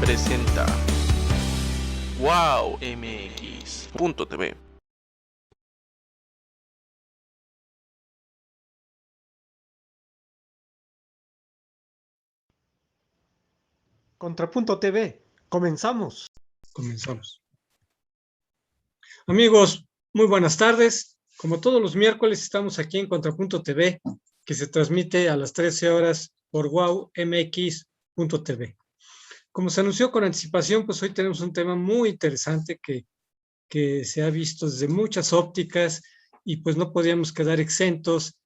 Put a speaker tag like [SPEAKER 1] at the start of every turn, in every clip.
[SPEAKER 1] presenta wowmx.tv.
[SPEAKER 2] Contrapunto TV, comenzamos.
[SPEAKER 3] Comenzamos. Amigos, muy buenas tardes. Como todos los miércoles estamos aquí en Contrapunto TV, que se transmite a las 13 horas por wowmx.tv. Como se anunció con anticipación, pues hoy tenemos un tema muy interesante que se ha visto desde muchas ópticas y pues no podíamos quedar exentos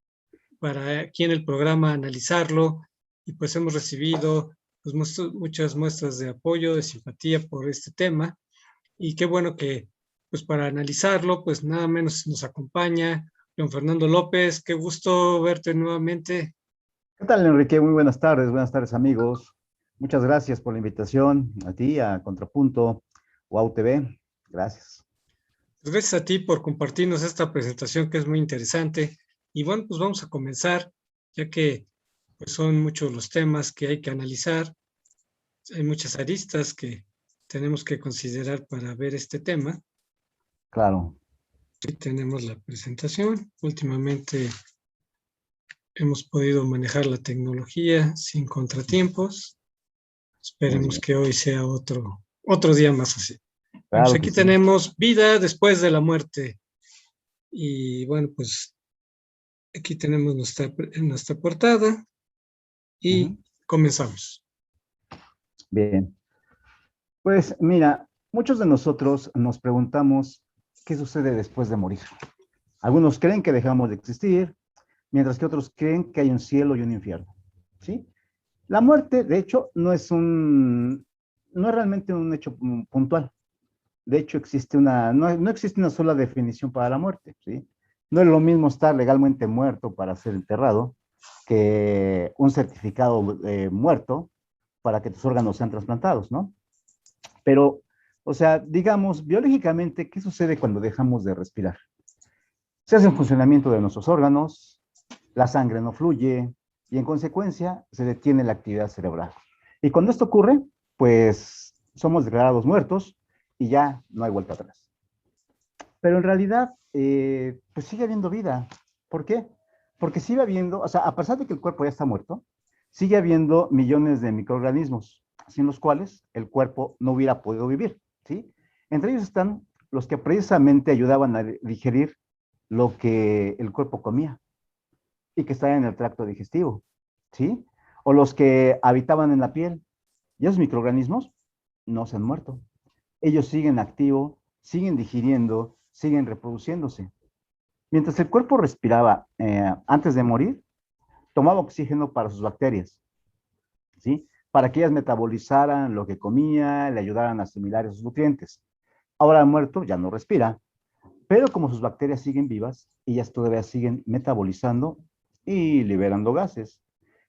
[SPEAKER 3] para aquí en el programa analizarlo, y pues hemos recibido pues muchas muestras de apoyo, de simpatía por este tema, y qué bueno que pues para analizarlo pues nada menos nos acompaña don Fernando López. Qué gusto verte nuevamente.
[SPEAKER 4] ¿Qué tal, Enrique? Muy buenas tardes, amigos. Muchas gracias por la invitación a ti, a Contrapunto, Wow TV. Gracias.
[SPEAKER 3] Pues gracias a ti por compartirnos esta presentación que es muy interesante. Y bueno, pues vamos a comenzar, ya que pues son muchos los temas que hay que analizar. Hay muchas aristas que tenemos que considerar para ver este tema.
[SPEAKER 4] Claro.
[SPEAKER 3] Aquí tenemos la presentación. Últimamente hemos podido manejar la tecnología sin contratiempos. Esperemos que hoy sea otro día más así.
[SPEAKER 4] Claro
[SPEAKER 3] Pues aquí
[SPEAKER 4] sí.
[SPEAKER 3] tenemos vida después de la muerte. Y bueno, pues aquí tenemos nuestra portada y comenzamos.
[SPEAKER 4] Bien. Pues mira, muchos de nosotros nos preguntamos qué sucede después de morir. Algunos creen que dejamos de existir, mientras que otros creen que hay un cielo y un infierno. ¿Sí? La muerte, de hecho, no es realmente un hecho puntual. De hecho, no existe una sola definición para la muerte, ¿sí? No es lo mismo estar legalmente muerto para ser enterrado que un certificado muerto para que tus órganos sean trasplantados, ¿no? Pero, o sea, digamos, biológicamente, ¿qué sucede cuando dejamos de respirar? Se hace un funcionamiento de nuestros órganos, la sangre no fluye y en consecuencia se detiene la actividad cerebral. Y cuando esto ocurre, pues somos declarados muertos y ya no hay vuelta atrás. Pero en realidad, pues sigue habiendo vida. ¿Por qué? Porque sigue habiendo, o sea, a pesar de que el cuerpo ya está muerto, sigue habiendo millones de microorganismos, sin los cuales el cuerpo no hubiera podido vivir, ¿sí? Entre ellos están los que precisamente ayudaban a digerir lo que el cuerpo comía y que estaban en el tracto digestivo, ¿sí? O los que habitaban en la piel. Y esos microorganismos no se han muerto. Ellos siguen activos, siguen digiriendo, siguen reproduciéndose. Mientras el cuerpo respiraba antes de morir, tomaba oxígeno para sus bacterias, ¿sí? Para que ellas metabolizaran lo que comía, le ayudaran a asimilar esos nutrientes. Ahora muerto, ya no respira, pero como sus bacterias siguen vivas, ellas todavía siguen metabolizando y liberando gases.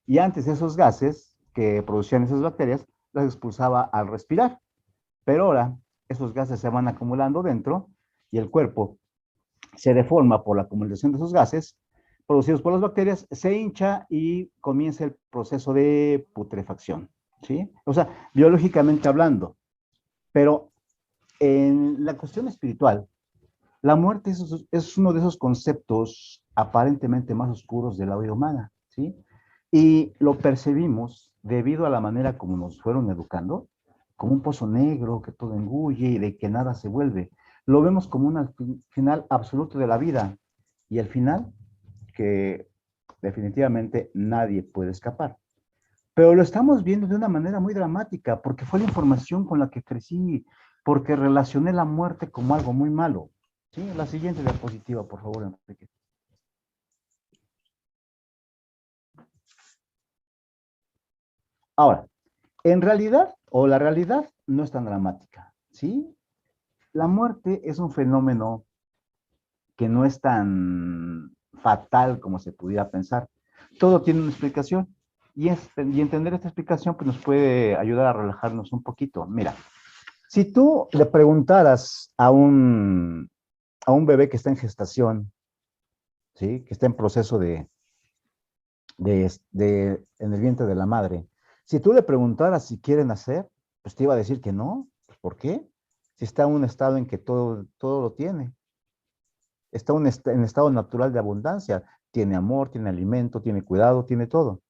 [SPEAKER 4] Y antes esos gases que producían esas bacterias, las expulsaba al respirar. Pero ahora esos gases se van acumulando dentro y el cuerpo se deforma por la acumulación de esos gases producidos por las bacterias, se hincha y comienza el proceso de putrefacción, ¿sí? O sea, biológicamente hablando. Pero en la cuestión espiritual, la muerte es uno de esos conceptos aparentemente más oscuros de la vida humana, ¿sí? Y lo percibimos debido a la manera como nos fueron educando, como un pozo negro que todo engulle y de que nada se vuelve. Lo vemos como un final absoluto de la vida y el final que definitivamente nadie puede escapar. Pero lo estamos viendo de una manera muy dramática porque fue la información con la que crecí, porque relacioné la muerte como algo muy malo. Sí, la siguiente diapositiva, por favor, Enrique. Ahora, en realidad, o la realidad, no es tan dramática, ¿sí? La muerte es un fenómeno que no es tan fatal como se pudiera pensar. Todo tiene una explicación y entender esta explicación pues, nos puede ayudar a relajarnos un poquito. Mira, si tú le preguntaras a un bebé que está en gestación, ¿sí? Que está en proceso en el vientre de la madre, si tú le preguntaras si quiere nacer, Pues te iba a decir que no. ¿Por qué? Si está en un estado en que todo lo tiene. Está en estado natural de abundancia. Tiene amor, tiene alimento, tiene cuidado, tiene todo.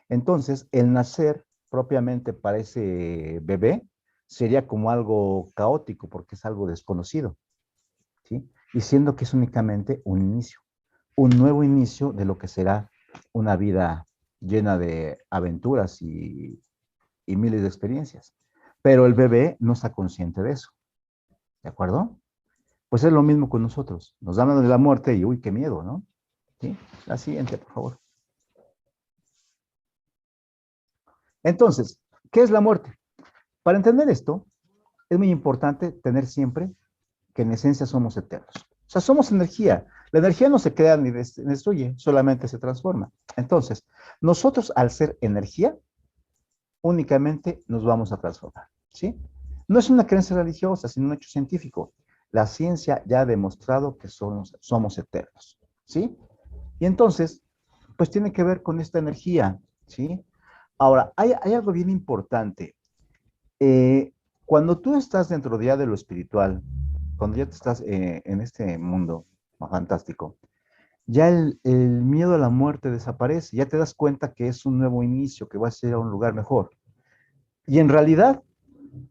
[SPEAKER 4] Entonces, el nacer propiamente para ese bebé sería como algo caótico porque es algo desconocido, ¿sí? Y siendo que es únicamente un inicio, un nuevo inicio de lo que será una vida llena de aventuras y miles de experiencias. Pero el bebé no está consciente de eso, ¿de acuerdo? Pues es lo mismo con nosotros. Nos hablan de la muerte y, uy, qué miedo, ¿no? ¿Sí? La siguiente, por favor. Entonces, ¿qué es la muerte? Para entender esto, es muy importante tener siempre que en esencia somos eternos. O sea, somos energía. La energía no se crea ni destruye, solamente se transforma. Entonces, nosotros al ser energía, únicamente nos vamos a transformar, ¿sí? No es una creencia religiosa, sino un hecho científico. La ciencia ya ha demostrado que somos eternos, ¿sí? Y entonces, pues tiene que ver con esta energía, ¿sí? Ahora, hay algo bien importante. Eh, Cuando tú estás dentro ya de lo espiritual, cuando ya te estás en este mundo fantástico, ya el miedo a la muerte desaparece, ya te das cuenta que es un nuevo inicio, que va a ser a un lugar mejor. Y en realidad,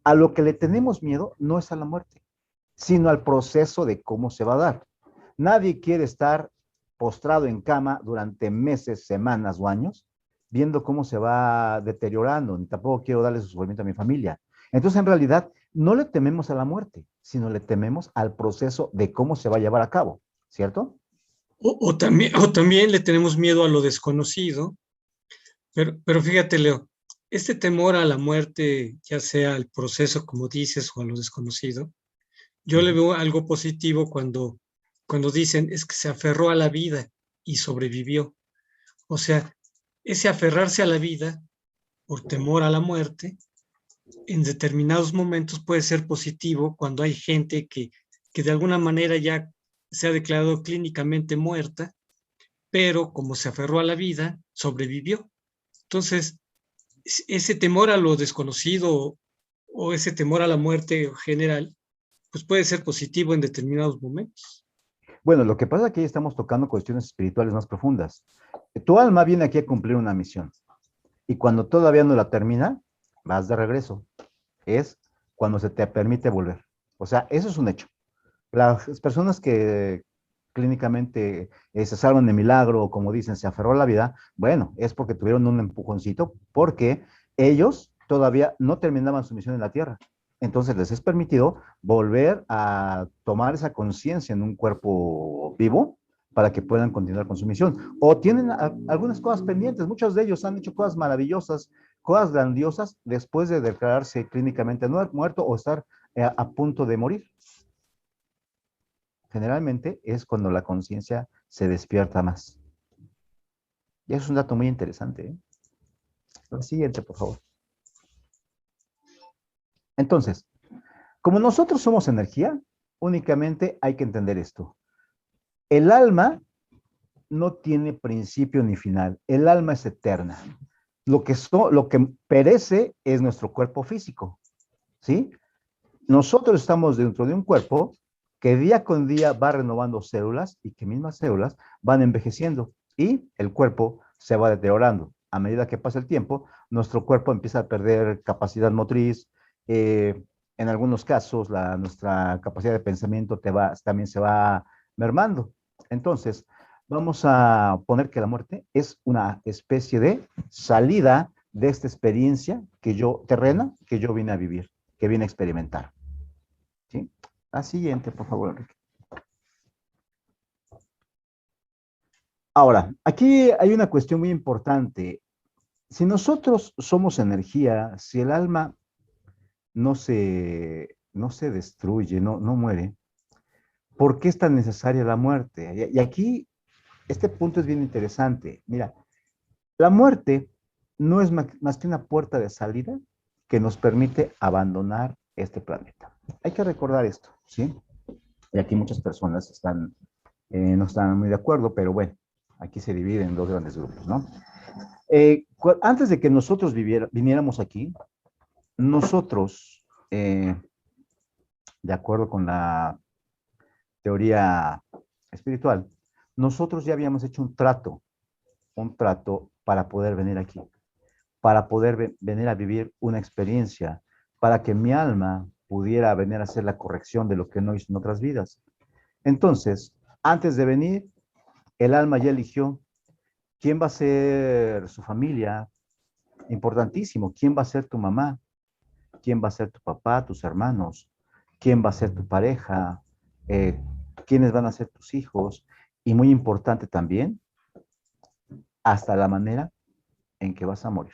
[SPEAKER 4] a lo que le tenemos miedo no es a la muerte, sino al proceso de cómo se va a dar. Nadie quiere estar postrado en cama durante meses, semanas o años, viendo cómo se va deteriorando. Ni tampoco quiero darle sufrimiento a mi familia. Entonces, en realidad, no le tememos a la muerte, sino le tememos al proceso de cómo se va a llevar a cabo, ¿cierto?
[SPEAKER 3] O también le tenemos miedo a lo desconocido, pero fíjate, Leo, este temor a la muerte, ya sea al proceso, como dices, o a lo desconocido, yo le veo algo positivo cuando dicen es que se aferró a la vida y sobrevivió. O sea, ese aferrarse a la vida por temor a la muerte, en determinados momentos puede ser positivo cuando hay gente que de alguna manera ya se ha declarado clínicamente muerta, pero como se aferró a la vida, sobrevivió. Entonces, ese temor a lo desconocido o ese temor a la muerte general, pues puede ser positivo en determinados momentos.
[SPEAKER 4] Bueno, lo que pasa es que estamos tocando cuestiones espirituales más profundas. Tu alma viene aquí a cumplir una misión y cuando todavía no la termina, vas de regreso. Es cuando se te permite volver. O sea, eso es un hecho. Las personas que clínicamente se salvan de milagro, o como dicen, se aferró a la vida, bueno, es porque tuvieron un empujoncito, porque ellos todavía no terminaban su misión en la tierra. Entonces les es permitido volver a tomar esa conciencia en un cuerpo vivo para que puedan continuar con su misión. O tienen algunas cosas pendientes, muchos de ellos han hecho cosas maravillosas, cosas grandiosas después de declararse clínicamente muerto o estar a punto de morir. Generalmente es cuando la conciencia se despierta más. Y eso es un dato muy interesante, ¿eh? La siguiente, por favor. Entonces, como nosotros somos energía, únicamente hay que entender esto. El alma no tiene principio ni final. El alma es eterna. Lo que perece es nuestro cuerpo físico, ¿sí? Nosotros estamos dentro de un cuerpo que día con día va renovando células y que mismas células van envejeciendo y el cuerpo se va deteriorando. A medida que pasa el tiempo, nuestro cuerpo empieza a perder capacidad motriz. En algunos casos, nuestra capacidad de pensamiento también se va mermando. Entonces, vamos a poner que la muerte es una especie de salida de esta experiencia terrena, que yo vine a vivir, que vine a experimentar. ¿Sí? La siguiente, por favor, Enrique. Ahora, aquí hay una cuestión muy importante. Si nosotros somos energía, si el alma no se destruye, no muere, ¿por qué es tan necesaria la muerte? Y aquí, este punto es bien interesante. Mira, la muerte no es más que una puerta de salida que nos permite abandonar este planeta. Hay que recordar esto, ¿sí? Y aquí muchas personas no están muy de acuerdo, pero bueno, aquí se divide en dos grandes grupos, ¿no? Antes de que nosotros viniéramos aquí, nosotros, de acuerdo con la teoría espiritual, nosotros ya habíamos hecho un trato para poder venir aquí, para poder venir a vivir una experiencia, para que mi alma pudiera venir a hacer la corrección de lo que no hizo en otras vidas. Entonces, antes de venir, el alma ya eligió quién va a ser su familia, importantísimo, quién va a ser tu mamá, quién va a ser tu papá, tus hermanos, quién va a ser tu pareja, eh, quiénes van a ser tus hijos, y muy importante también, hasta la manera en que vas a morir.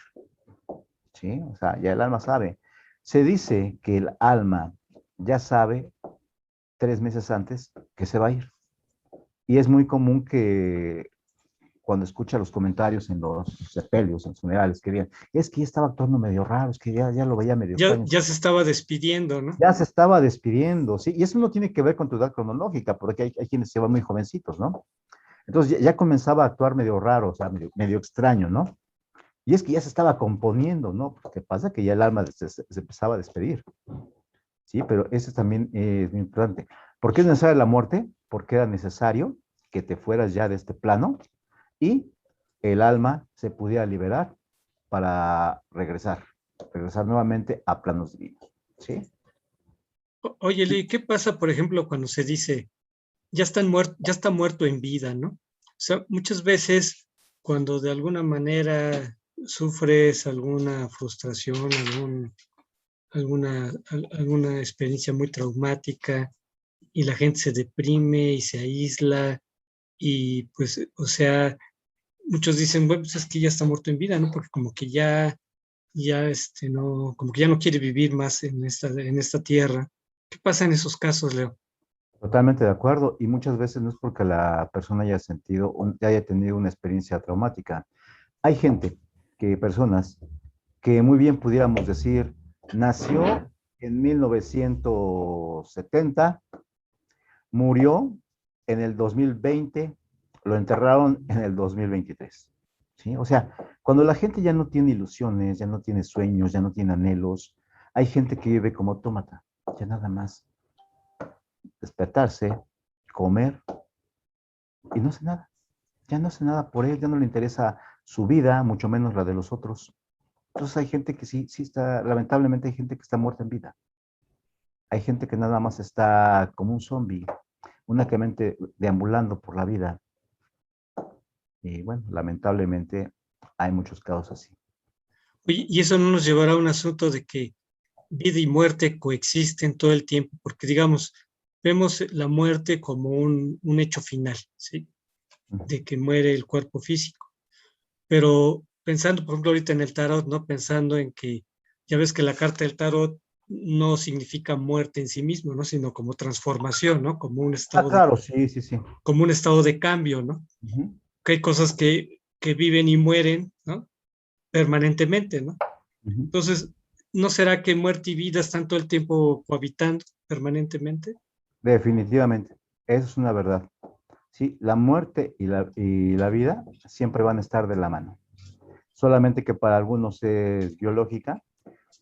[SPEAKER 4] ¿Sí? O sea, ya el alma sabe. Se dice que el alma ya sabe 3 meses antes que se va a ir. Y es muy común que cuando escucha los comentarios en los sepelios, en los funerales, que digan, es que ya estaba actuando medio raro, es que ya lo veía medio
[SPEAKER 3] Ya,
[SPEAKER 4] extraño.
[SPEAKER 3] ya se estaba despidiendo, ¿no?
[SPEAKER 4] Ya se estaba despidiendo, ¿sí? Y eso no tiene que ver con tu edad cronológica, porque hay quienes se van muy jovencitos, ¿no? Entonces ya comenzaba a actuar medio raro, o sea, medio extraño, ¿no? Y es que ya se estaba componiendo, ¿no? ¿Qué pasa? Que ya el alma se empezaba a despedir, ¿sí? Pero eso también es muy importante. ¿Por qué es necesaria la muerte? Porque era necesario que te fueras ya de este plano y el alma se pudiera liberar para regresar nuevamente a planos divinos, ¿sí?
[SPEAKER 3] Oye, Lee, ¿qué pasa, por ejemplo, cuando se dice, ya está muerto en vida, ¿no? O sea, muchas veces cuando de alguna manera sufres alguna frustración, alguna experiencia muy traumática y la gente se deprime y se aísla y pues, o sea, muchos dicen, bueno, pues es que ya está muerto en vida, ¿no? Porque como que no, como que ya no quiere vivir más en esta tierra. ¿Qué pasa en esos casos, Leo?
[SPEAKER 4] Totalmente de acuerdo. Y muchas veces no es porque la persona haya sentido, haya tenido una experiencia traumática. Hay personas que muy bien pudiéramos decir, nació en 1970, murió en el 2020, lo enterraron en el 2023. ¿Sí? O sea, cuando la gente ya no tiene ilusiones, ya no tiene sueños, ya no tiene anhelos, hay gente que vive como autómata, ya nada más despertarse, comer y no hace nada. Ya no hace nada por él, ya no le interesa su vida, mucho menos la de los otros. Entonces hay gente que sí está, lamentablemente hay gente que está muerta en vida. Hay gente que nada más está como un zombie, únicamente deambulando por la vida. Y bueno, lamentablemente hay muchos casos así.
[SPEAKER 3] Oye, y eso no nos llevará a un asunto de que vida y muerte coexisten todo el tiempo, porque digamos, vemos la muerte como un hecho final, ¿sí? De que muere el cuerpo físico. Pero pensando, por ejemplo, ahorita en el tarot, ¿no? Pensando en que ya ves que la carta del tarot no significa muerte en sí mismo, ¿no? Sino como transformación, ¿no?
[SPEAKER 4] Ah, claro, sí, sí, sí.
[SPEAKER 3] Como un estado de cambio, ¿no?
[SPEAKER 4] Ujú,
[SPEAKER 3] Que hay cosas que viven y mueren, ¿no? Permanentemente, ¿no?
[SPEAKER 4] ujú.
[SPEAKER 3] Entonces, ¿no será que muerte y vida están todo el tiempo cohabitando permanentemente?
[SPEAKER 4] Definitivamente, eso es una verdad. Sí, la muerte y la vida siempre van a estar de la mano. Solamente que para algunos es biológica,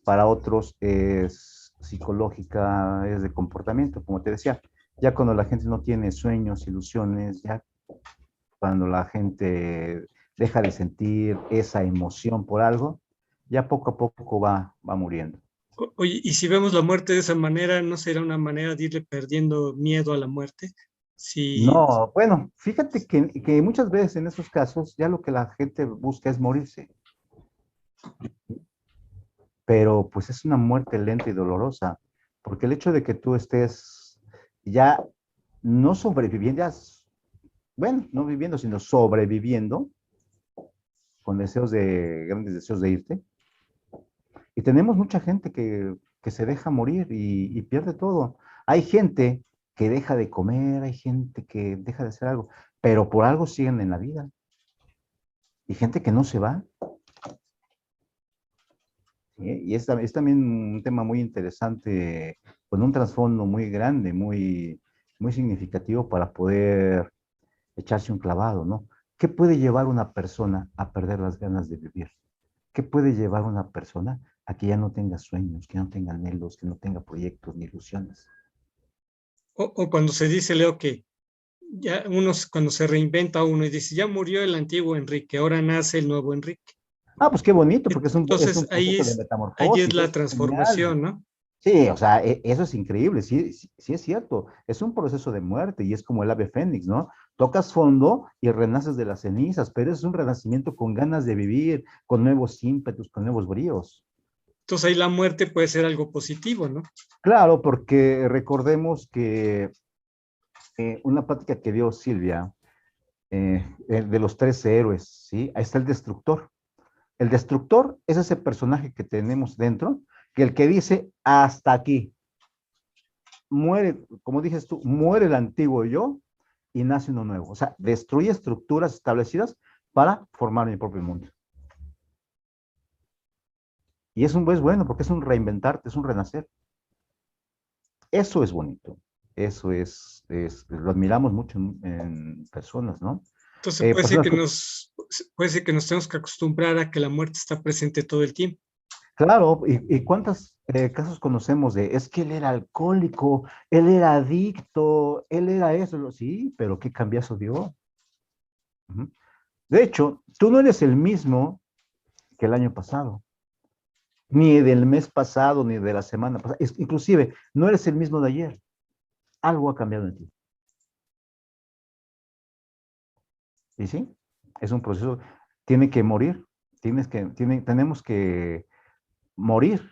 [SPEAKER 4] para otros es psicológica, es de comportamiento, como te decía. Ya cuando la gente no tiene sueños, ilusiones, ya cuando la gente deja de sentir esa emoción por algo, ya poco a poco va muriendo.
[SPEAKER 3] Oye, y si vemos la muerte de esa manera, ¿no será una manera de irle perdiendo miedo a la muerte? Si,
[SPEAKER 4] No, bueno, fíjate que muchas veces en esos casos ya lo que la gente busca es morirse, pero pues es una muerte lenta y dolorosa, porque el hecho de que tú estés ya no sobreviviendo, bueno, no viviendo, sino sobreviviendo, con grandes deseos de irte, y tenemos mucha gente que se deja morir y pierde todo. Hay gente que deja de comer, hay gente que deja de hacer algo, pero por algo siguen en la vida, y gente que no se va. ¿Sí? Y es también un tema muy interesante, con un trasfondo muy grande, muy significativo para poder echarse un clavado, ¿no? ¿Qué puede llevar una persona a perder las ganas de vivir? ¿Qué puede llevar una persona a que ya no tenga sueños, que no tenga anhelos, que no tenga proyectos ni ilusiones.
[SPEAKER 3] O cuando se dice, Leo, que ya cuando se reinventa uno y dice, ya murió el antiguo Enrique, ahora nace el nuevo Enrique.
[SPEAKER 4] Ah, pues qué bonito, porque es un
[SPEAKER 3] Entonces
[SPEAKER 4] proceso de
[SPEAKER 3] ahí es
[SPEAKER 4] metamorfosis,
[SPEAKER 3] la
[SPEAKER 4] es genial.
[SPEAKER 3] transformación, ¿no?
[SPEAKER 4] Sí, o sea, eso es increíble, sí, sí, sí es cierto, es un proceso de muerte y es como el ave fénix, ¿no? Tocas fondo y renaces de las cenizas, pero es un renacimiento con ganas de vivir, con nuevos ímpetus, con nuevos bríos.
[SPEAKER 3] Entonces ahí la muerte puede ser algo positivo, ¿no?
[SPEAKER 4] Claro, porque recordemos que una plática que dio Silvia, de los tres héroes, ¿sí? Ahí está el destructor. El destructor es ese personaje que tenemos dentro, que el que dice, hasta aquí, muere, como dices tú, muere el antiguo yo y nace uno nuevo. O sea, destruye estructuras establecidas para formar mi propio mundo. Y es bueno porque es un reinventarte, es un renacer. Eso es bonito. Eso lo admiramos mucho en personas, ¿no?
[SPEAKER 3] Entonces
[SPEAKER 4] Personas que,
[SPEAKER 3] puede ser que nos tenemos que acostumbrar a que la muerte está presente todo el tiempo.
[SPEAKER 4] claro, y cuántos casos conocemos de, es que él era alcohólico, él era adicto, él era eso, sí, pero qué cambiazo dio. Ujú. De hecho, tú no eres el mismo que el año pasado, ni del mes pasado, ni de la semana pasada, inclusive, no eres el mismo de ayer. Algo ha cambiado en ti. ¿Y sí? Es un proceso, tiene que morir, tenemos que morir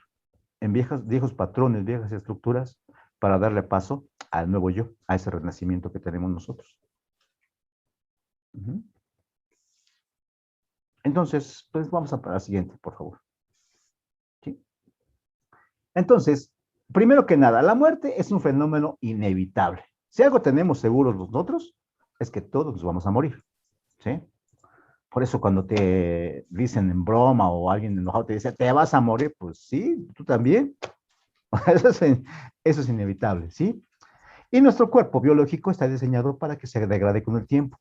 [SPEAKER 4] en viejos patrones, viejas estructuras, para darle paso al nuevo yo, a ese renacimiento que tenemos nosotros. Entonces, pues vamos a la siguiente, por favor. ¿Sí? Entonces, primero que nada, la muerte es un fenómeno inevitable. Si algo tenemos seguros nosotros, es que todos nos vamos a morir. ¿Sí? Por eso cuando te dicen en broma o alguien enojado te dice, te vas a morir, pues sí, tú también. Eso es inevitable, ¿sí? Y nuestro cuerpo biológico está diseñado para que se degrade con el tiempo,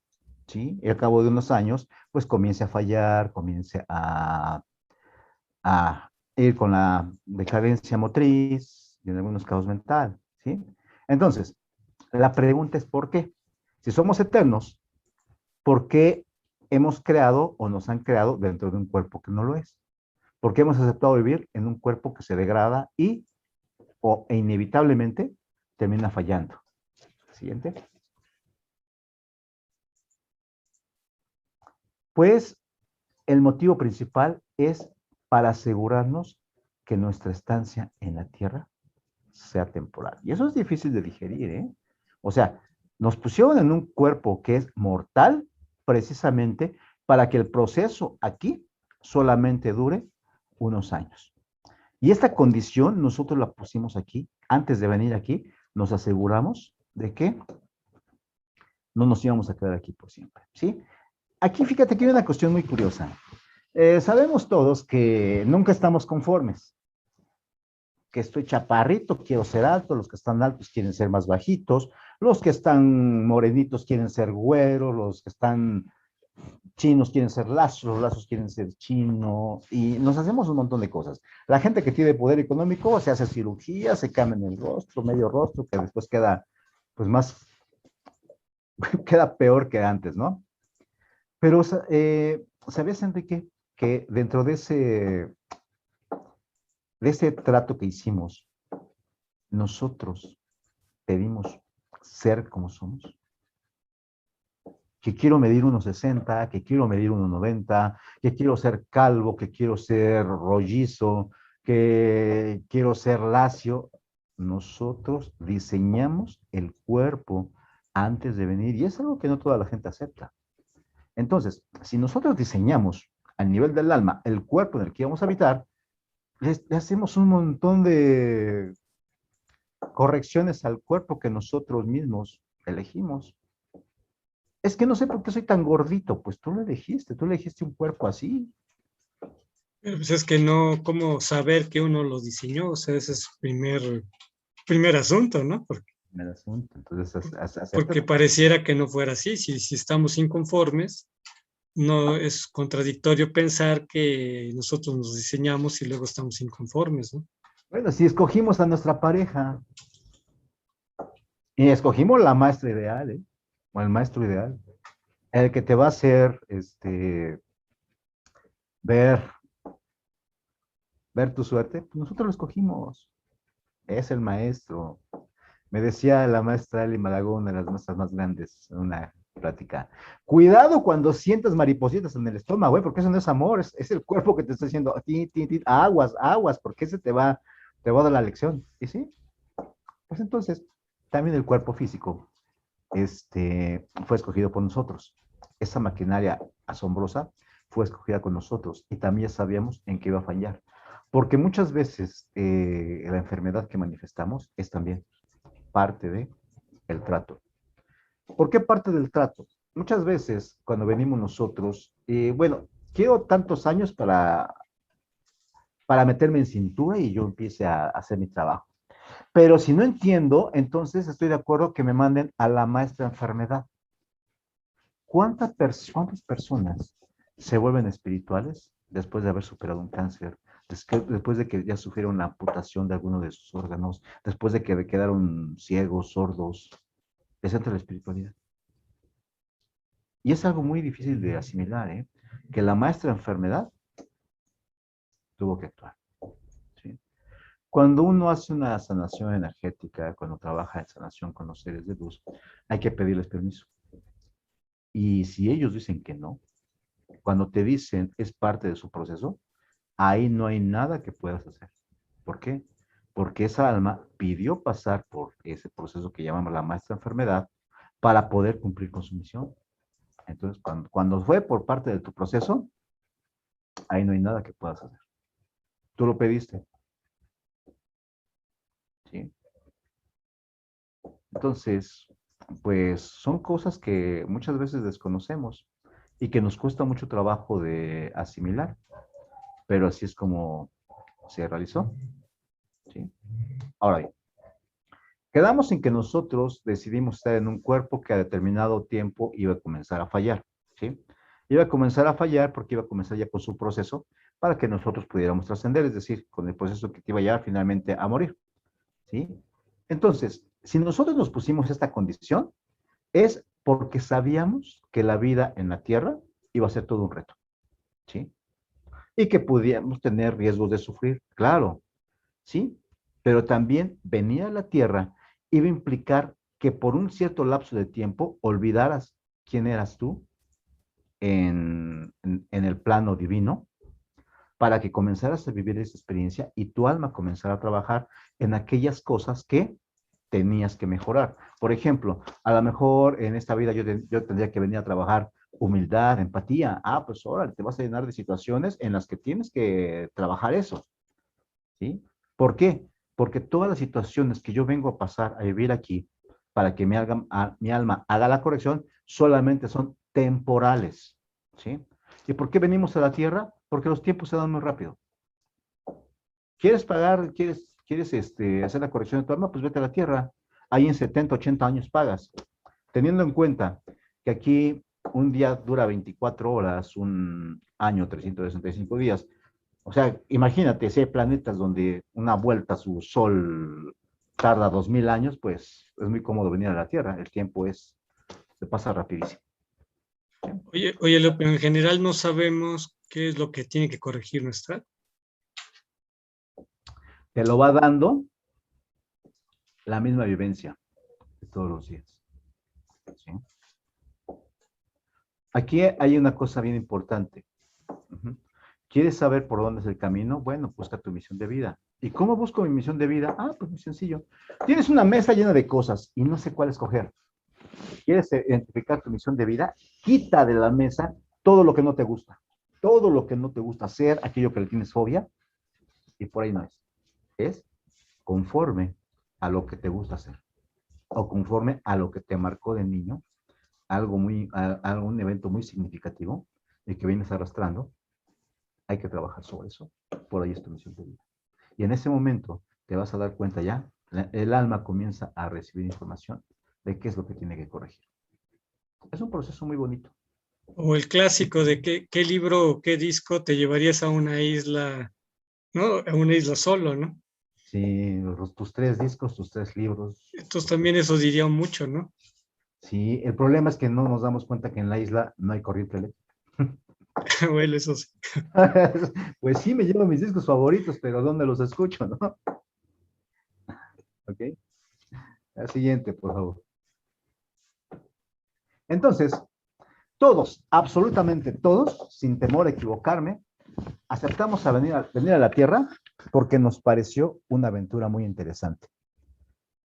[SPEAKER 4] ¿sí? Y al cabo de unos años, pues comience a fallar, comience a ir con la decadencia motriz y en algunos casos mental, ¿sí? Entonces, la pregunta es ¿por qué? Si somos eternos, ¿por qué hemos creado o nos han creado dentro de un cuerpo que no lo es? ¿Por qué hemos aceptado vivir en un cuerpo que se degrada e inevitablemente termina fallando? Siguiente. Pues el motivo principal es para asegurarnos que nuestra estancia en la Tierra sea temporal. Y eso es difícil de digerir, ¿eh? O sea, nos pusieron en un cuerpo que es mortal precisamente para que el proceso aquí solamente dure unos años. Y esta condición nosotros la pusimos aquí, antes de venir aquí, nos aseguramos de que no nos íbamos a quedar aquí por siempre, ¿sí? Aquí, fíjate que hay una cuestión muy curiosa. Sabemos todos que nunca estamos conformes, que estoy chaparrito, quiero ser alto, los que están altos quieren ser más bajitos, los que están morenitos quieren ser güeros, los que están chinos quieren ser lazos, los lazos quieren ser chino, y nos hacemos un montón de cosas. La gente que tiene poder económico se hace cirugía, se cambia en el rostro, medio rostro, que después queda, pues más, queda peor que antes, ¿no? Pero, ¿sabías, Enrique, que dentro de ese trato que hicimos, nosotros pedimos ser como somos? Que quiero medir 1,60, que quiero medir 1,90, que quiero ser calvo, que quiero ser rollizo, que quiero ser lacio. Nosotros diseñamos el cuerpo antes de venir y es algo que no toda la gente acepta. Entonces, si nosotros diseñamos a nivel del alma el cuerpo en el que vamos a habitar, le hacemos un montón de correcciones al cuerpo que nosotros mismos elegimos. Es que no sé por qué soy tan gordito, pues tú lo elegiste un cuerpo así.
[SPEAKER 3] Pero pues es que no, ¿cómo saber que uno lo diseñó? O sea, ese es primer asunto, ¿no?
[SPEAKER 4] El asunto. Entonces,
[SPEAKER 3] Porque
[SPEAKER 4] aceptas.
[SPEAKER 3] pareciera que no fuera así. Si estamos inconformes, no es contradictorio pensar que nosotros nos diseñamos y luego estamos inconformes, ¿no?
[SPEAKER 4] Bueno, si escogimos a nuestra pareja y escogimos la maestra ideal, ¿eh? O el maestro ideal, el que te va a hacer ver, ver tu suerte, pues nosotros lo escogimos. Es el maestro. Me decía la maestra Eli Malagón, una de las maestras más grandes, en una plática. Cuidado cuando sientas maripositas en el estómago, porque eso no es amor, es el cuerpo que te está diciendo, ti, ti, ti, aguas, aguas, porque ese te va a dar la lección. ¿Y sí? Pues entonces, también el cuerpo físico fue escogido por nosotros. Esa maquinaria asombrosa fue escogida con nosotros y también ya sabíamos en qué iba a fallar. Porque muchas veces la enfermedad que manifestamos es también parte del trato. ¿Por qué parte del trato? Muchas veces cuando venimos nosotros, bueno, quiero tantos años para meterme en cintura y yo empiece a hacer mi trabajo. Pero si no entiendo, entonces estoy de acuerdo que me manden a la maestra enfermedad. ¿Cuántas personas se vuelven espirituales después de haber superado un cáncer, después de que ya sufrieron la amputación de alguno de sus órganos, después de que quedaron ciegos, sordos? Les entra la espiritualidad. Y es algo muy difícil de asimilar, ¿eh? Que la maestra enfermedad tuvo que actuar. ¿Sí? Cuando uno hace una sanación energética, cuando trabaja en sanación con los seres de luz, hay que pedirles permiso. Y si ellos dicen que no, cuando te dicen es parte de su proceso, ahí no hay nada que puedas hacer. ¿Por qué? Porque esa alma pidió pasar por ese proceso que llamamos la maestra enfermedad para poder cumplir con su misión. Entonces, cuando fue por parte de tu proceso, ahí no hay nada que puedas hacer. Tú lo pediste. ¿Sí? Entonces, pues son cosas que muchas veces desconocemos y que nos cuesta mucho trabajo de asimilar, pero así es como se realizó. ¿Sí? Ahora bien, quedamos en que nosotros decidimos estar en un cuerpo que a determinado tiempo iba a comenzar a fallar. ¿Sí? Iba a comenzar a fallar porque iba a comenzar ya con su proceso para que nosotros pudiéramos trascender, es decir, con el proceso que te iba a llevar finalmente a morir. ¿Sí? Entonces, si nosotros nos pusimos esta condición, es porque sabíamos que la vida en la Tierra iba a ser todo un reto. ¿Sí? Y que podíamos tener riesgos de sufrir, claro, ¿sí? Pero también venir a la Tierra iba a implicar que por un cierto lapso de tiempo olvidaras quién eras tú en el plano divino, para que comenzaras a vivir esa experiencia y tu alma comenzara a trabajar en aquellas cosas que tenías que mejorar. Por ejemplo, a lo mejor en esta vida yo tendría que venir a trabajar humildad, empatía. Ah, pues ahora te vas a llenar de situaciones en las que tienes que trabajar eso. ¿Sí? ¿Por qué? Porque todas las situaciones que yo vengo a pasar a vivir aquí para que mi alma haga la corrección solamente son temporales. ¿Sí? ¿Y por qué venimos a la tierra? Porque los tiempos se dan muy rápido. ¿Quieres pagar, quieres hacer la corrección de tu alma? Pues vete a la tierra. Ahí en 70, 80 años pagas. Teniendo en cuenta que aquí un día dura 24 horas, un año 365 días. O sea, imagínate, si hay planetas donde una vuelta a su sol tarda 2000 años, pues es muy cómodo venir a la Tierra. El tiempo se pasa rapidísimo.
[SPEAKER 3] Oye, Leo, en general no sabemos qué es lo que tiene que corregir nuestra.
[SPEAKER 4] Te lo va dando la misma vivencia de todos los días. ¿Sí? Aquí hay una cosa bien importante. ¿Quieres saber por dónde es el camino? Bueno, busca tu misión de vida. ¿Y cómo busco mi misión de vida? Ah, pues muy sencillo. Tienes una mesa llena de cosas y no sé cuál escoger. ¿Quieres identificar tu misión de vida? Quita de la mesa todo lo que no te gusta. Todo lo que no te gusta hacer, aquello que le tienes fobia, y por ahí no es. Es conforme a lo que te gusta hacer. O conforme a lo que te marcó de niño, un evento muy significativo y que vienes arrastrando. Hay que trabajar sobre eso. Por ahí es tu misión de vida. Y en ese momento te vas a dar cuenta ya, el alma comienza a recibir información de qué es lo que tiene que corregir. Es un proceso muy bonito.
[SPEAKER 3] O el clásico de qué libro o qué disco te llevarías a una isla, ¿no? A una isla solo, ¿no?
[SPEAKER 4] Sí, tus 3 discos, tus 3 libros.
[SPEAKER 3] Entonces también eso diría mucho, ¿no?
[SPEAKER 4] Sí, el problema es que no nos damos cuenta que en la isla no hay corriente eléctrica.
[SPEAKER 3] Bueno, eso sí.
[SPEAKER 4] Pues sí, me llevo mis discos favoritos, pero ¿dónde los escucho, no? Ok. La siguiente, por favor. Entonces, todos, absolutamente todos, sin temor a equivocarme, aceptamos a venir a la Tierra porque nos pareció una aventura muy interesante.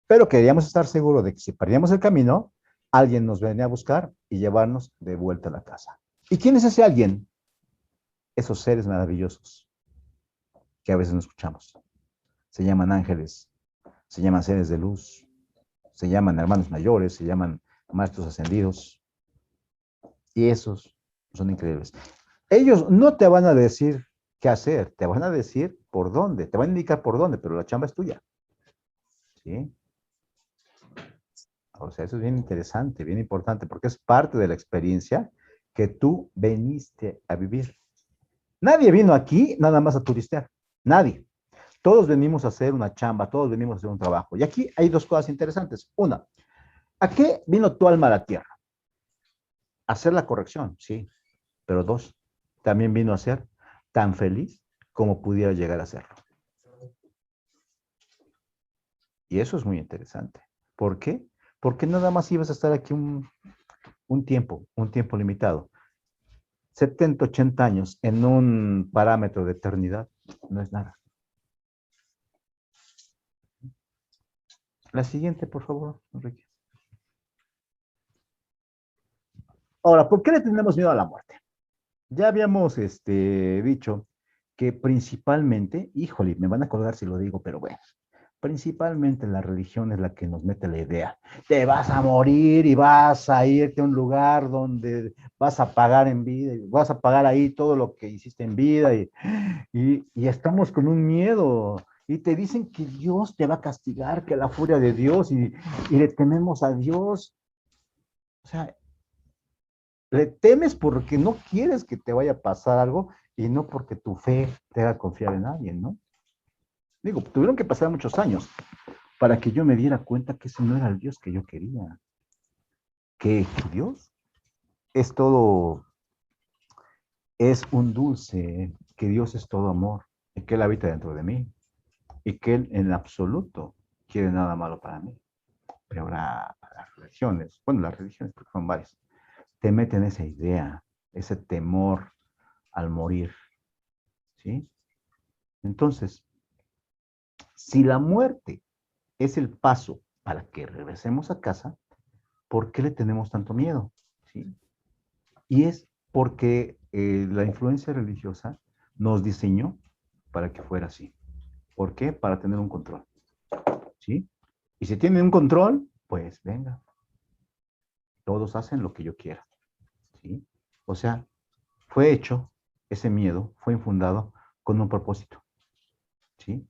[SPEAKER 4] Pero queríamos estar seguros de que si perdíamos el camino, alguien nos venía a buscar y llevarnos de vuelta a la casa. ¿Y quién es ese alguien? Esos seres maravillosos que a veces no escuchamos. Se llaman ángeles, se llaman seres de luz, se llaman hermanos mayores, se llaman maestros ascendidos. Y esos son increíbles. Ellos no te van a decir qué hacer, te van a decir por dónde, te van a indicar por dónde, pero la chamba es tuya. ¿Sí? O sea, eso es bien interesante, bien importante, porque es parte de la experiencia que tú veniste a vivir. Nadie vino aquí nada más a turistear, nadie. Todos venimos a hacer una chamba, todos venimos a hacer un trabajo. Y aquí hay 2 cosas interesantes. Una, ¿a qué vino tu alma a la tierra? A hacer la corrección, sí. Pero 2, también vino a ser tan feliz como pudiera llegar a serlo. Y eso es muy interesante. ¿Por qué? Porque nada más ibas a estar aquí un tiempo limitado. 70, 80 años en un parámetro de eternidad no es nada. La siguiente, por favor, Enrique. Ahora, ¿por qué le tenemos miedo a la muerte? Ya habíamos dicho que principalmente, híjole, me van a colgar si lo digo, pero bueno, principalmente la religión es la que nos mete la idea. Te vas a morir y vas a irte a un lugar donde vas a pagar en vida, y vas a pagar ahí todo lo que hiciste en vida y estamos con un miedo. Y te dicen que Dios te va a castigar, que la furia de Dios y le tememos a Dios. O sea, le temes porque no quieres que te vaya a pasar algo y no porque tu fe te haga confiar en alguien, ¿no? Digo, tuvieron que pasar muchos años para que yo me diera cuenta que ese no era el Dios que yo quería. Que Dios es todo, es un dulce, que Dios es todo amor, y que Él habita dentro de mí, y que Él en absoluto quiere nada malo para mí. Pero ahora las religiones, bueno, las religiones, porque son varias, te meten esa idea, ese temor al morir, ¿sí? Entonces, si la muerte es el paso para que regresemos a casa, ¿por qué le tenemos tanto miedo? ¿Sí? Y es porque la influencia religiosa nos diseñó para que fuera así. ¿Por qué? Para tener un control. ¿Sí? Y si tienen un control, pues venga. Todos hacen lo que yo quiera. ¿Sí? O sea, fue hecho, ese miedo fue infundado con un propósito. ¿Sí?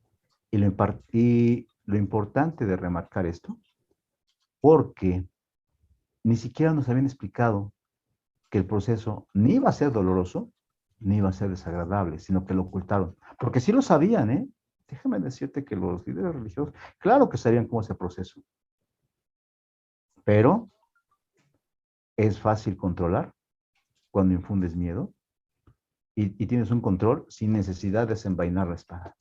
[SPEAKER 4] Y lo importante de remarcar esto, porque ni siquiera nos habían explicado que el proceso ni iba a ser doloroso, ni iba a ser desagradable, sino que lo ocultaron. Porque sí lo sabían, ¿eh? Déjame decirte que los líderes religiosos, claro que sabían cómo es el proceso, pero es fácil controlar cuando infundes miedo y tienes un control sin necesidad de desenvainar la espada,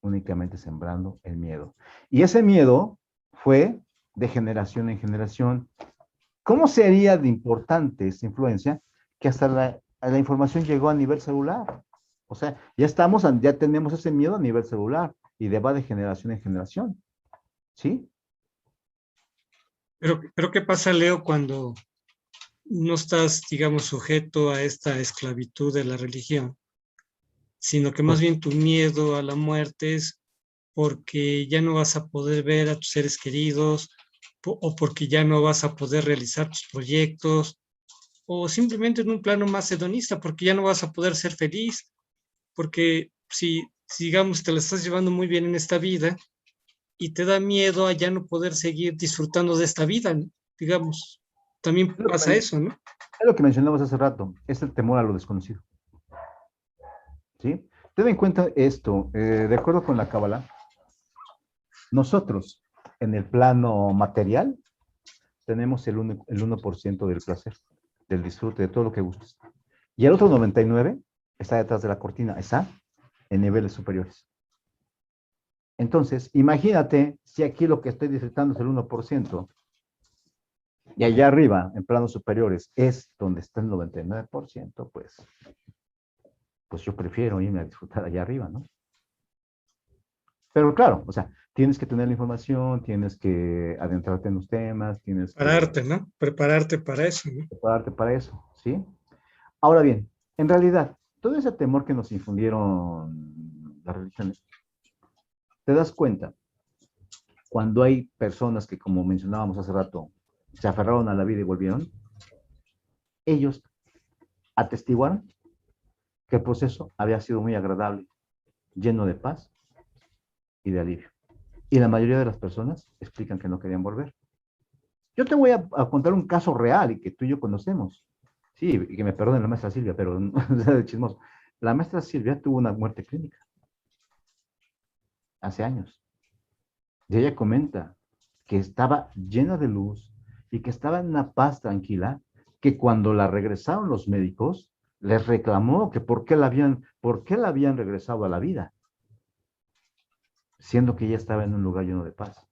[SPEAKER 4] únicamente sembrando el miedo. Y ese miedo fue de generación en generación. ¿Cómo sería de importante esta influencia que hasta la información llegó a nivel celular? O sea, ya tenemos ese miedo a nivel celular y va de generación en generación. ¿Sí?
[SPEAKER 3] Pero ¿qué pasa, Leo, cuando no estás, digamos, sujeto a esta esclavitud de la religión, sino que más
[SPEAKER 4] Pues,
[SPEAKER 3] bien tu miedo a la muerte es porque ya no vas a poder ver a tus seres queridos o porque ya no vas a poder realizar tus proyectos o simplemente en un plano más hedonista porque ya no vas a poder ser feliz, porque si digamos te la estás llevando muy bien en esta vida y te da miedo a ya no poder seguir disfrutando de esta vida, digamos, también pasa eso, ¿no?
[SPEAKER 4] Es lo que mencionamos hace rato, es el temor a lo desconocido. ¿Sí? Ten en cuenta esto, de acuerdo con la Cábala, nosotros en el plano material tenemos el 1% del placer, del disfrute, de todo lo que gustes. Y el otro 99% está detrás de la cortina, está en niveles superiores. Entonces, imagínate si aquí lo que estoy disfrutando es el 1%, y allá arriba, en planos superiores, es donde está el 99%, pues yo prefiero irme a disfrutar allá arriba, ¿no? Pero claro, o sea, tienes que tener la información, tienes que adentrarte en los temas, tienes que
[SPEAKER 3] Prepararte, ¿no? Prepararte para eso, ¿no?
[SPEAKER 4] prepararte para eso, ¿sí? Ahora bien, en realidad, todo ese temor que nos infundieron las religiones, te das cuenta cuando hay personas que, como mencionábamos hace rato, se aferraron a la vida y volvieron, ellos atestiguaron que el proceso había sido muy agradable, lleno de paz y de alivio. Y la mayoría de las personas explican que no querían volver. Yo te voy a contar un caso real y que tú y yo conocemos. Sí, y que me perdone la maestra Silvia, pero no es chismoso. La maestra Silvia tuvo una muerte clínica hace años. Y ella comenta que estaba llena de luz y que estaba en una paz tranquila, que cuando la regresaron los médicos, les reclamó que por qué la habían regresado a la vida, siendo que ella estaba en un lugar lleno de paz.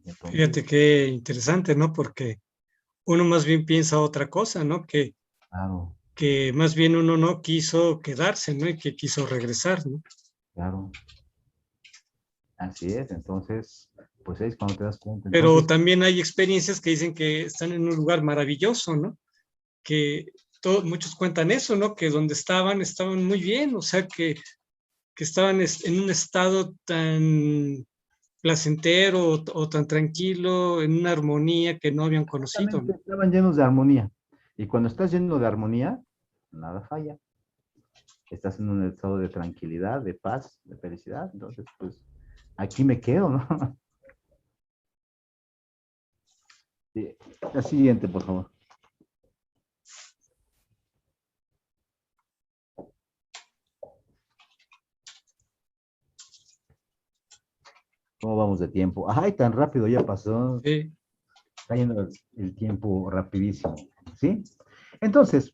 [SPEAKER 4] Entonces,
[SPEAKER 3] Fíjate qué interesante, ¿no? Porque uno más bien piensa otra cosa, ¿no?
[SPEAKER 4] claro,
[SPEAKER 3] Que más bien uno no quiso quedarse, ¿no? Y que quiso regresar, ¿no?
[SPEAKER 4] claro, así es. Entonces, pues es cuando te das cuenta.
[SPEAKER 3] Pero
[SPEAKER 4] Entonces,
[SPEAKER 3] también hay experiencias que dicen que están en un lugar maravilloso, ¿no? Que muchos cuentan eso, ¿no? Que donde estaban muy bien, o sea, que estaban en un estado tan placentero o tan tranquilo, en una armonía que no habían conocido,
[SPEAKER 4] justamente
[SPEAKER 3] ¿no?
[SPEAKER 4] estaban llenos de armonía. Y cuando estás lleno de armonía, nada falla. Estás en un estado de tranquilidad, de paz, de felicidad. Entonces, pues, aquí me quedo, ¿no? Sí. La siguiente, por favor. ¿Cómo vamos de tiempo? Ay, tan rápido ya pasó.
[SPEAKER 3] Sí.
[SPEAKER 4] Está yendo el tiempo rapidísimo. ¿Sí? Entonces,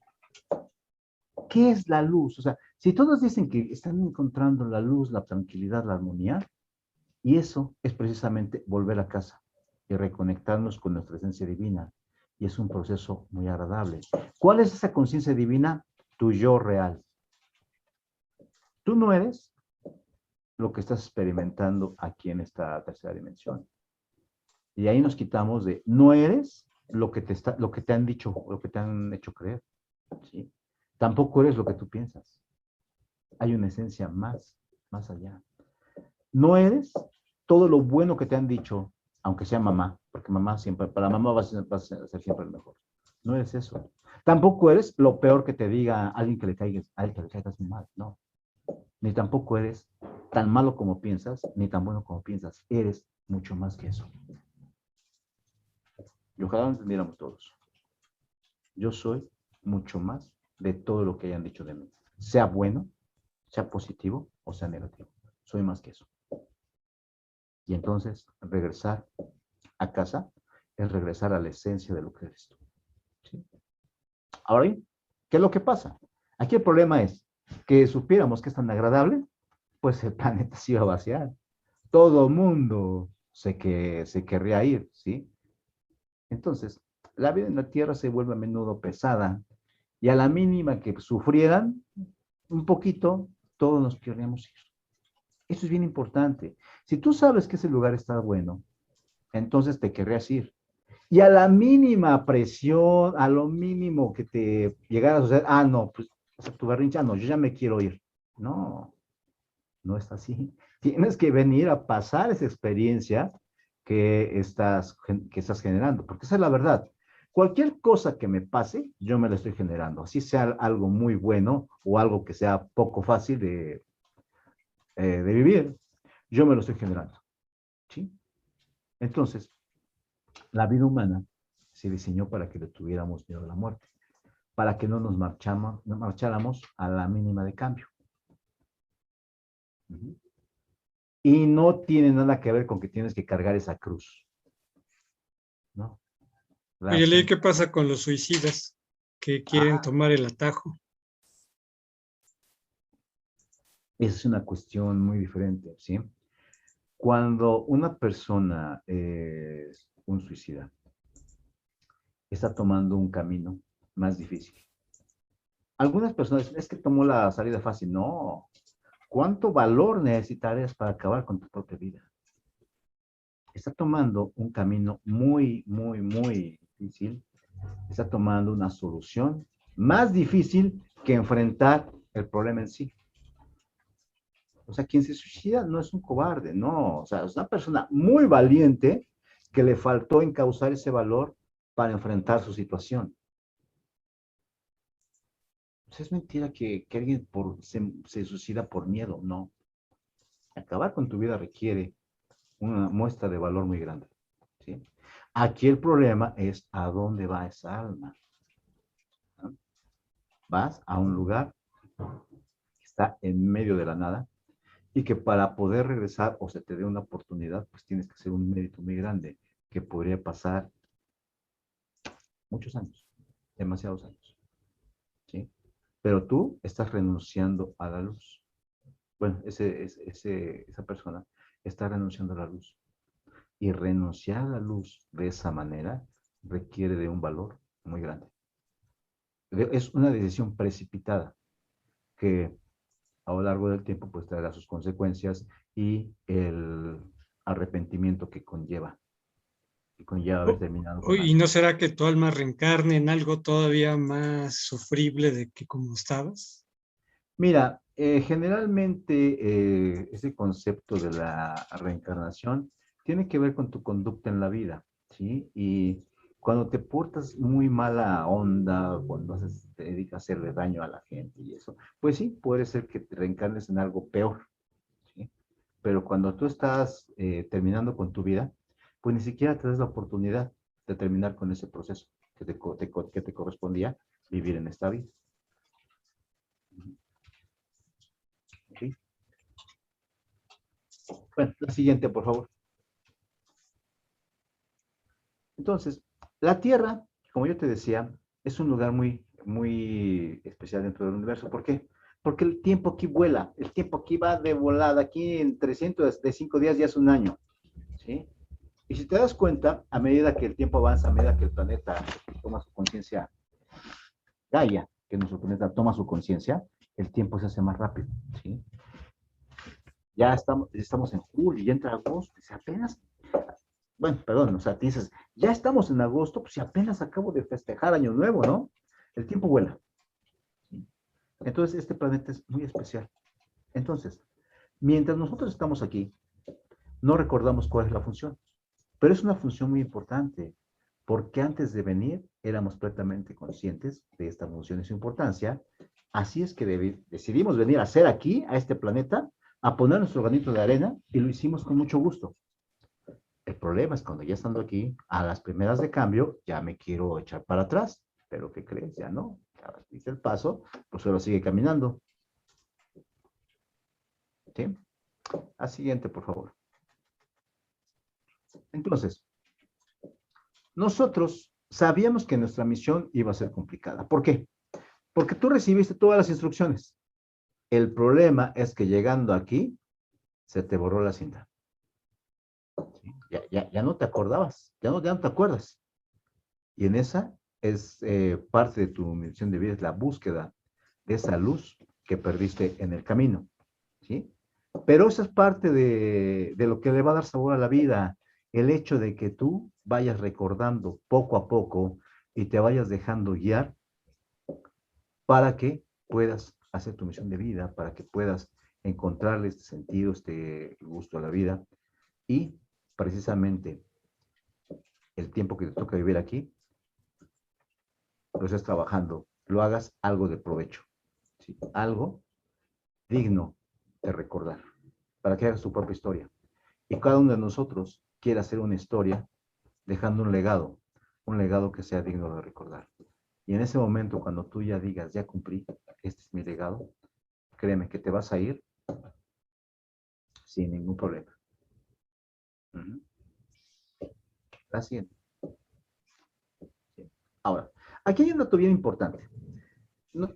[SPEAKER 4] ¿qué es la luz? O sea, si todos dicen que están encontrando la luz, la tranquilidad, la armonía, y eso es precisamente volver a casa y reconectarnos con nuestra esencia divina. Y es un proceso muy agradable. ¿Cuál es esa conciencia divina? Tu yo real. Tú no eres lo que estás experimentando aquí en esta tercera dimensión. Y ahí nos quitamos de, no eres lo que te han dicho, lo que te han hecho creer. ¿Sí? Tampoco eres lo que tú piensas. Hay una esencia más allá. No eres todo lo bueno que te han dicho, aunque sea mamá, porque mamá siempre, para mamá vas a ser siempre el mejor. No eres eso. Tampoco eres lo peor que te diga alguien que le caigas muy mal, no. Ni tampoco eres tan malo como piensas, ni tan bueno como piensas. Eres mucho más que eso. Y ojalá lo entendiéramos todos. Yo soy mucho más de todo lo que hayan dicho de mí. Sea bueno, sea positivo o sea negativo. Soy más que eso. Y entonces regresar a casa es regresar a la esencia de lo que eres tú. ¿Sí? Ahora bien, ¿qué es lo que pasa? Aquí el problema es que supiéramos que es tan agradable, pues el planeta se iba a vaciar. Todo mundo se querría ir, ¿sí? Entonces, la vida en la Tierra se vuelve a menudo pesada y a la mínima que sufrieran un poquito, todos nos querríamos ir. Eso es bien importante. Si tú sabes que ese lugar está bueno, entonces te querrías ir. Y a la mínima presión, a lo mínimo que te llegara a suceder, no, pues o sea, tu berrincha, no, yo ya me quiero ir. No, no es así. Tienes que venir a pasar esa experiencia que estás generando, porque esa es la verdad. Cualquier cosa que me pase, yo me la estoy generando, así sea algo muy bueno o algo que sea poco fácil de vivir, yo me lo estoy generando. ¿Sí? Entonces, la vida humana se diseñó para que le tuviéramos miedo a la muerte, para que no nos marcháramos a la mínima de cambio. Y no tiene nada que ver con que tienes que cargar esa cruz, ¿no?
[SPEAKER 3] Oye, Ley, ¿qué pasa con los suicidas que quieren tomar el atajo?
[SPEAKER 4] Esa es una cuestión muy diferente, ¿sí? Cuando una persona, un suicida, está tomando un camino más difícil. Algunas personas dicen, es que tomó la salida fácil. No. ¿Cuánto valor necesitarías para acabar con tu propia vida? Está tomando un camino muy, muy, muy difícil. Está tomando una solución más difícil que enfrentar el problema en sí. O sea, quien se suicida no es un cobarde, no. O sea, es una persona muy valiente que le faltó encauzar ese valor para enfrentar su situación. Pues es mentira que alguien se suicida por miedo, no. Acabar con tu vida requiere una muestra de valor muy grande, ¿sí? Aquí el problema es a dónde va esa alma, ¿no? Vas a un lugar que está en medio de la nada y que para poder regresar o se te dé una oportunidad, pues tienes que hacer un mérito muy grande que podría pasar muchos años, demasiados años, ¿sí? Pero tú estás renunciando a la luz. Bueno, esa persona está renunciando a la luz. Y renunciar a la luz de esa manera requiere de un valor muy grande. Es una decisión precipitada que a lo largo del tiempo pues traerá sus consecuencias y el arrepentimiento que conlleva haber terminado con
[SPEAKER 3] ¿Y
[SPEAKER 4] algo.
[SPEAKER 3] no será que tu alma reencarne en algo todavía más sufrible de que como estabas?
[SPEAKER 4] Mira, generalmente ese concepto de la reencarnación tiene que ver con tu conducta en la vida, ¿sí? Y cuando te portas muy mala onda, cuando te dedicas a hacerle daño a la gente y eso, pues sí, puede ser que te reencarnes en algo peor, ¿sí? Pero cuando tú estás terminando con tu vida, pues ni siquiera te das la oportunidad de terminar con ese proceso que te correspondía vivir en esta vida. ¿Sí? Bueno, la siguiente, por favor. Entonces, la Tierra, como yo te decía, es un lugar muy, muy especial dentro del universo. ¿Por qué? Porque el tiempo aquí vuela, el tiempo aquí va de volada, aquí en 305 días ya es un año, ¿sí? Y si te das cuenta, a medida que el tiempo avanza, a medida que el planeta toma su conciencia, Gaia, que nuestro planeta toma su conciencia, el tiempo se hace más rápido, ¿sí? Ya estamos en julio y entra agosto, y apenas, bueno, perdón, o sea, te dices, ya estamos en agosto, pues si apenas acabo de festejar Año Nuevo, ¿no? El tiempo vuela. Entonces, este planeta es muy especial. Entonces, mientras nosotros estamos aquí, no recordamos cuál es la función, pero es una función muy importante, porque antes de venir éramos plenamente conscientes de esta función y su importancia. Así es que decidimos venir a hacer aquí, a este planeta, a poner nuestro granito de arena y lo hicimos con mucho gusto. El problema es cuando ya estando aquí, a las primeras de cambio, ya me quiero echar para atrás. Pero ¿qué crees? Ya no. Ya diste el paso, pues solo sigue caminando. ¿Sí? La siguiente, por favor. Entonces, nosotros sabíamos que nuestra misión iba a ser complicada. ¿Por qué? Porque tú recibiste todas las instrucciones. El problema es que llegando aquí, se te borró la cinta. ¿Sí? Ya no te acordabas, ya no te acuerdas. Y en esa es parte de tu misión de vida, es la búsqueda de esa luz que perdiste en el camino, ¿sí? Pero esa es parte de lo que le va a dar sabor a la vida, el hecho de que tú vayas recordando poco a poco y te vayas dejando guiar para que puedas hacer tu misión de vida, para que puedas encontrarle este sentido, este gusto a la vida y precisamente el tiempo que te toca vivir aquí, lo estés trabajando, lo hagas algo de provecho, ¿sí? Algo digno de recordar, para que hagas tu propia historia. Y cada uno de nosotros quiere hacer una historia dejando un legado que sea digno de recordar. Y en ese momento, cuando tú ya digas, ya cumplí, este es mi legado, créeme que te vas a ir sin ningún problema. La siguiente. Ahora, aquí hay un dato bien importante.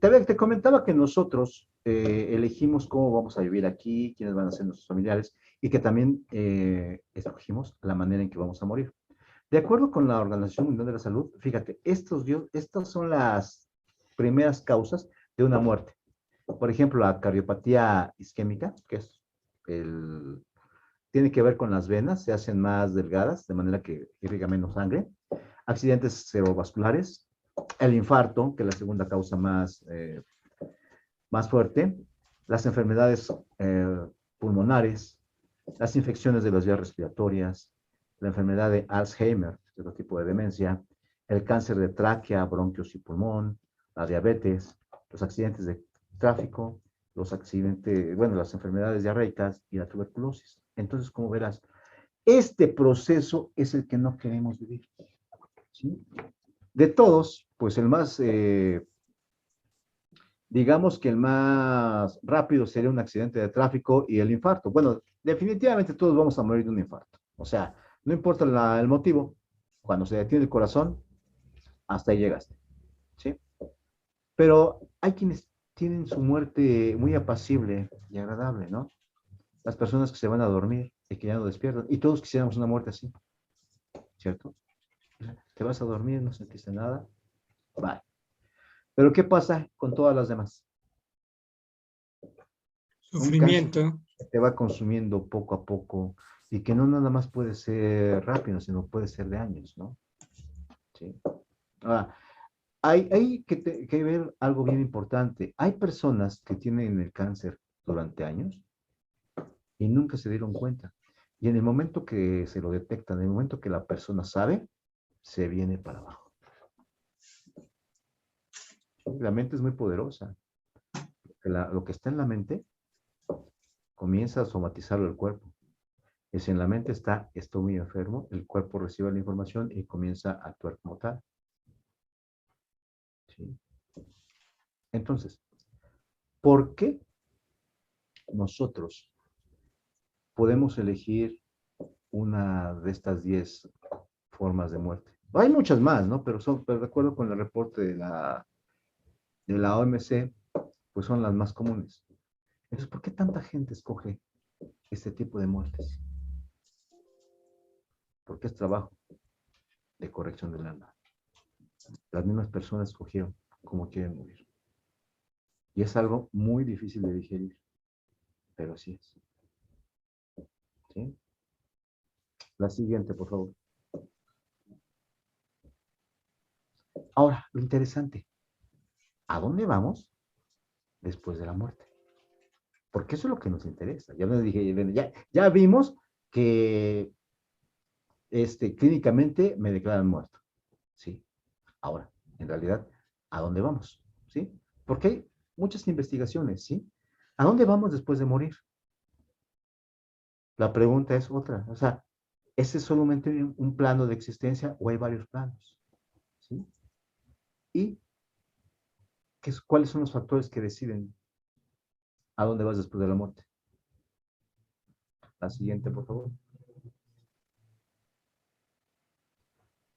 [SPEAKER 4] Te comentaba que nosotros elegimos cómo vamos a vivir aquí, quiénes van a ser nuestros familiares, y que también escogimos la manera en que vamos a morir. De acuerdo con la Organización Mundial de la Salud, fíjate, estas son las primeras causas de una muerte. Por ejemplo, la cardiopatía isquémica, que es tiene que ver con las venas, se hacen más delgadas, de manera que irriga menos sangre. Accidentes cerebrovasculares, el infarto, que es la segunda causa más fuerte, las enfermedades pulmonares, las infecciones de las vías respiratorias, la enfermedad de Alzheimer, otro tipo de demencia, el cáncer de tráquea, bronquios y pulmón, la diabetes, los accidentes de tráfico, las enfermedades diarreicas y la tuberculosis. Entonces, como verás, este proceso es el que no queremos vivir. ¿Sí? De todos, pues el más, digamos que el más rápido sería un accidente de tráfico y el infarto. Bueno, definitivamente todos vamos a morir de un infarto. O sea, no importa el motivo, cuando se detiene el corazón, hasta ahí llegaste. ¿Sí? Pero hay quienes tienen su muerte muy apacible y agradable, ¿no? Las personas que se van a dormir y que ya no despiertan. Y todos quisiéramos una muerte así, ¿cierto? Te vas a dormir, no sentiste nada, bye. Pero ¿qué pasa con todas las demás?
[SPEAKER 3] Sufrimiento.
[SPEAKER 4] Te va consumiendo poco a poco y que no nada más puede ser rápido, sino puede ser de años, ¿no? Sí. Ahora, hay que ver algo bien importante. Hay personas que tienen el cáncer durante años y nunca se dieron cuenta. Y en el momento que se lo detectan, en el momento que la persona sabe, se viene para abajo. La mente es muy poderosa. Lo que está en la mente comienza a somatizarlo el cuerpo. Y si en la mente estoy muy enfermo, el cuerpo recibe la información y comienza a actuar como tal. ¿Sí? Entonces, ¿por qué nosotros podemos elegir una de estas 10 formas de muerte? Hay muchas más, ¿no? Pero de acuerdo con el reporte de la OMC, pues son las más comunes. Entonces, ¿por qué tanta gente escoge este tipo de muertes? Porque es trabajo de corrección del alma. Las mismas personas escogieron cómo quieren morir. Y es algo muy difícil de digerir, pero así es. ¿Sí? La siguiente, por favor. Ahora, lo interesante, ¿a dónde vamos después de la muerte? Porque eso es lo que nos interesa. Ya les dije, ya vimos que clínicamente me declaran muerto. ¿Sí? Ahora, en realidad, ¿a dónde vamos? ¿Sí? Porque hay muchas investigaciones, ¿sí? ¿A dónde vamos después de morir? La pregunta es otra. O sea, ¿ese es solamente un plano de existencia o hay varios planos? ¿Sí? ¿Y cuáles son los factores que deciden a dónde vas después de la muerte? La siguiente, por favor.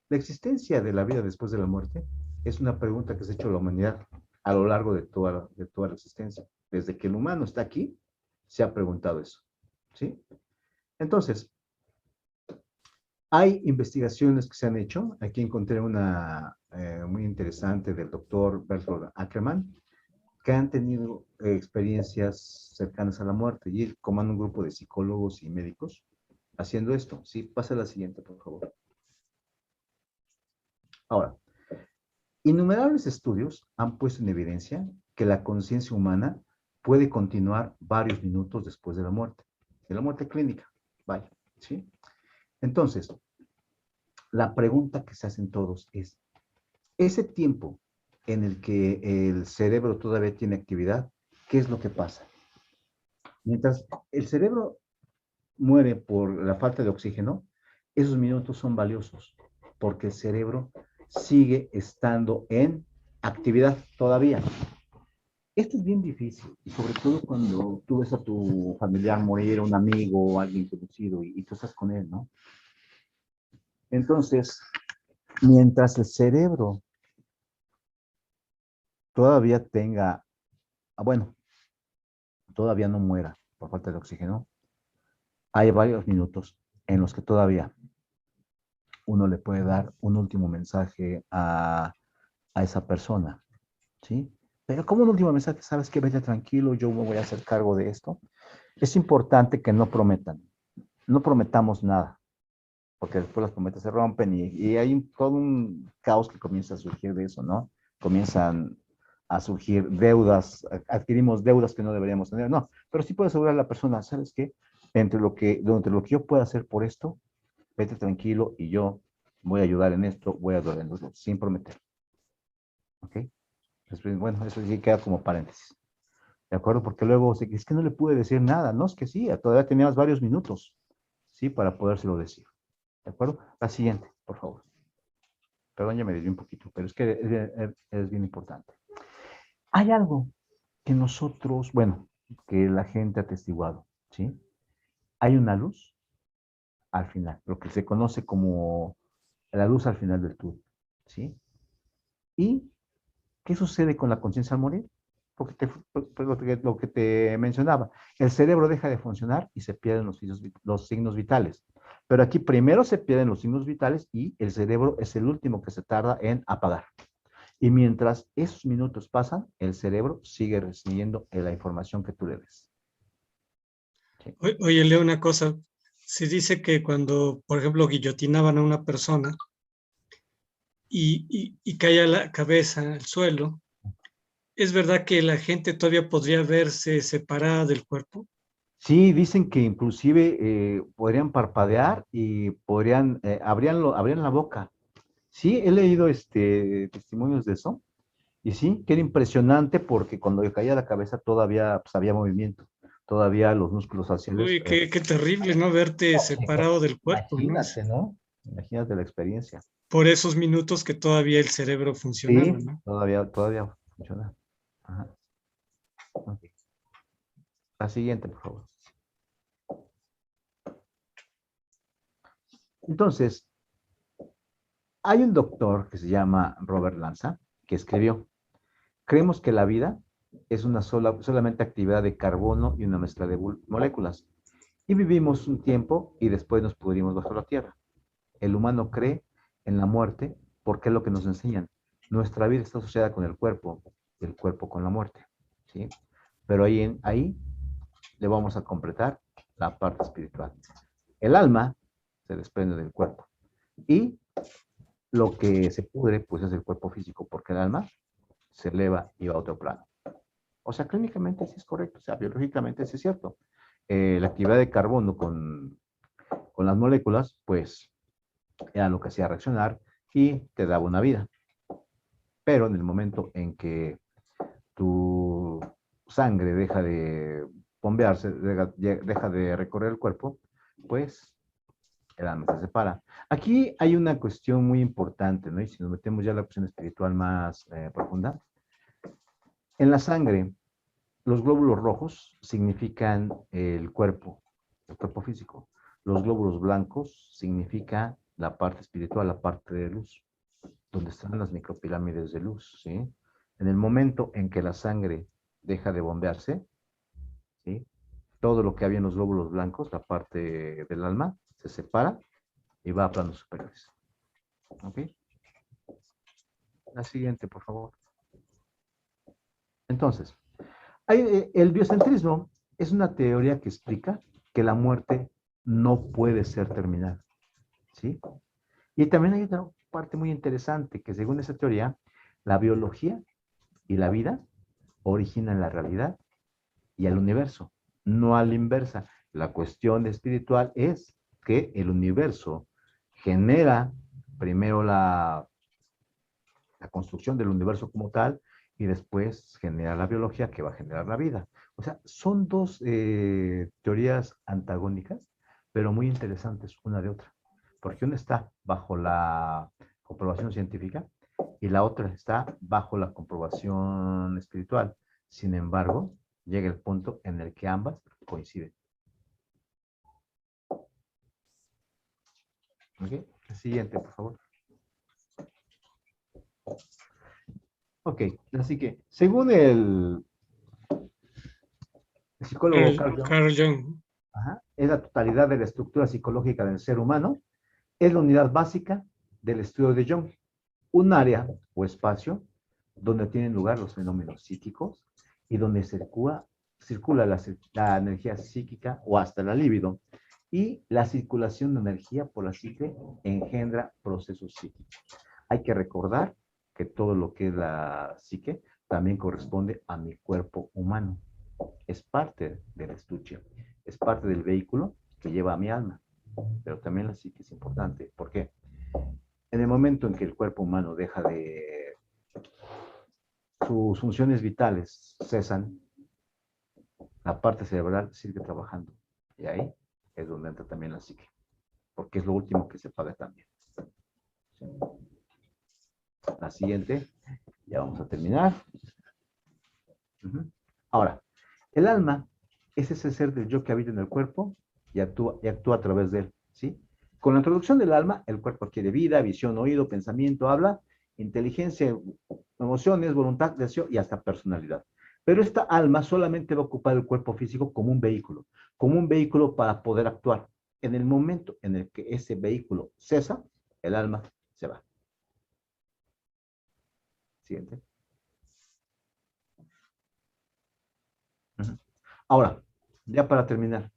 [SPEAKER 4] La existencia de la vida después de la muerte es una pregunta que se ha hecho la humanidad a lo largo de toda la existencia. Desde que el humano está aquí, se ha preguntado eso. ¿Sí? Entonces, hay investigaciones que se han hecho. Aquí encontré una muy interesante del doctor Bertolt Ackermann, que han tenido experiencias cercanas a la muerte y él comanda un grupo de psicólogos y médicos haciendo esto. Sí, pasa a la siguiente, por favor. Ahora, innumerables estudios han puesto en evidencia que la conciencia humana puede continuar varios minutos después de la muerte clínica. Vaya, ¿sí? Entonces, la pregunta que se hacen todos es, ese tiempo en el que el cerebro todavía tiene actividad, ¿qué es lo que pasa? Mientras el cerebro muere por la falta de oxígeno, esos minutos son valiosos porque el cerebro sigue estando en actividad todavía. Esto es bien difícil, y sobre todo cuando tú ves a tu familiar morir, un amigo o alguien conocido, y tú estás con él, ¿no? Entonces, mientras el cerebro todavía tenga, bueno, todavía no muera por falta de oxígeno, hay varios minutos en los que todavía uno le puede dar un último mensaje a esa persona, ¿sí? Pero como un último mensaje, ¿sabes qué? Vete tranquilo, yo me voy a hacer cargo de esto. Es importante que no prometan, no prometamos nada, porque después las promesas se rompen y hay todo un caos que comienza a surgir de eso, ¿no? Comienzan a surgir deudas, adquirimos deudas que no deberíamos tener, no, pero sí puede asegurar a la persona, ¿sabes qué? Entre lo que yo pueda hacer por esto, vete tranquilo y yo voy a ayudar en esto, voy a ayudar en esto, sin prometer, ¿ok? Después, bueno, eso sí queda como paréntesis, ¿de acuerdo? Porque luego, es que no le pude decir nada, no, es que sí, todavía teníamos varios minutos, ¿sí? Para podérselo decir. ¿De acuerdo? La siguiente, por favor. Perdón, ya me desvié un poquito, pero es que es bien importante. Hay algo que nosotros, bueno, que la gente ha atestiguado, ¿sí? Hay una luz al final, lo que se conoce como la luz al final del túnel, ¿sí? ¿Y qué sucede con la conciencia al morir? Porque lo que te mencionaba, el cerebro deja de funcionar y se pierden los signos vitales. Pero aquí primero se pierden los signos vitales y el cerebro es el último que se tarda en apagar. Y mientras esos minutos pasan, el cerebro sigue recibiendo la información que tú le des. ¿Sí?
[SPEAKER 3] Oye, leo una cosa. Se dice que cuando, por ejemplo, guillotinaban a una persona y caía la cabeza al suelo, ¿es verdad que la gente todavía podría verse separada del cuerpo?
[SPEAKER 4] Sí, dicen que inclusive podrían parpadear y podrían, abrían la boca. Sí, he leído testimonios de eso. Y sí, que era impresionante porque cuando le caía la cabeza todavía pues, había movimiento, todavía los músculos faciales.
[SPEAKER 3] Uy, qué terrible, ¿no? Verte separado del cuerpo, ¿no?
[SPEAKER 4] Imagínate, ¿no? Imagínate la experiencia.
[SPEAKER 3] Por esos minutos que todavía el cerebro funcionaba,
[SPEAKER 4] Sí,
[SPEAKER 3] ¿no?
[SPEAKER 4] todavía funciona. Ajá. Ok. La siguiente, por favor. Entonces, hay un doctor que se llama Robert Lanza que escribió: creemos que la vida es solamente actividad de carbono y una mezcla de moléculas. Y vivimos un tiempo y después nos pudrimos bajo la tierra. El humano cree en la muerte porque es lo que nos enseñan. Nuestra vida está asociada con el cuerpo y el cuerpo con la muerte. ¿Sí? Pero ahí le vamos a completar la parte espiritual. El alma se desprende del cuerpo y lo que se pudre pues es el cuerpo físico porque el alma se eleva y va a otro plano. O sea, clínicamente sí es correcto, o sea, biológicamente sí es cierto. La actividad de carbono con las moléculas, pues, era lo que hacía reaccionar y te daba una vida. Pero en el momento en que tu sangre deja de bombearse, deja de recorrer el cuerpo, pues el alma se separa. Aquí hay una cuestión muy importante, ¿no? Y si nos metemos ya a la cuestión espiritual más profunda, en la sangre, los glóbulos rojos significan el cuerpo físico. Los glóbulos blancos significa la parte espiritual, la parte de luz, donde están las micropirámides de luz, ¿sí? En el momento en que la sangre deja de bombearse, ¿sí? Todo lo que había en los glóbulos blancos, la parte del alma, se separa y va a planos superiores. ¿Ok? La siguiente, por favor. Entonces, el biocentrismo es una teoría que explica que la muerte no puede ser terminal, ¿sí? Y también hay otra parte muy interesante, que según esa teoría, la biología y la vida originan la realidad y al universo, no a la inversa. La cuestión espiritual es que el universo genera primero la construcción del universo como tal y después genera la biología que va a generar la vida. O sea, son dos teorías antagónicas, pero muy interesantes una de otra. Porque una está bajo la comprobación científica y la otra está bajo la comprobación espiritual. Sin embargo, llega el punto en el que ambas coinciden. ¿Ok? El siguiente, por favor. Ok, así que, según el psicólogo Carl Jung,
[SPEAKER 3] Carl Jung.
[SPEAKER 4] es la totalidad de la estructura psicológica del ser humano, es la unidad básica del estudio de Jung, un área o espacio donde tienen lugar los fenómenos psíquicos y donde circula la energía psíquica o hasta la libido, y la circulación de energía por la psique engendra procesos psíquicos. Hay que recordar que todo lo que es la psique también corresponde a mi cuerpo humano. Es parte del estuche, es parte del vehículo que lleva a mi alma, pero también la psique es importante. ¿Por qué? En el momento en que el cuerpo humano deja de... sus funciones vitales cesan, la parte cerebral sigue trabajando. Y ahí es donde entra también la psique, porque es lo último que se paga también. ¿Sí? La siguiente, ya vamos a terminar. Ahora, el alma es ese ser del yo que habita en el cuerpo y actúa a través de él, ¿sí? Con la introducción del alma, el cuerpo adquiere vida, visión, oído, pensamiento, habla, inteligencia, emociones, voluntad, deseo y hasta personalidad. Pero esta alma solamente va a ocupar el cuerpo físico como un vehículo para poder actuar. En el momento en el que ese vehículo cesa, el alma se va. Siguiente. Ahora, ya para terminar,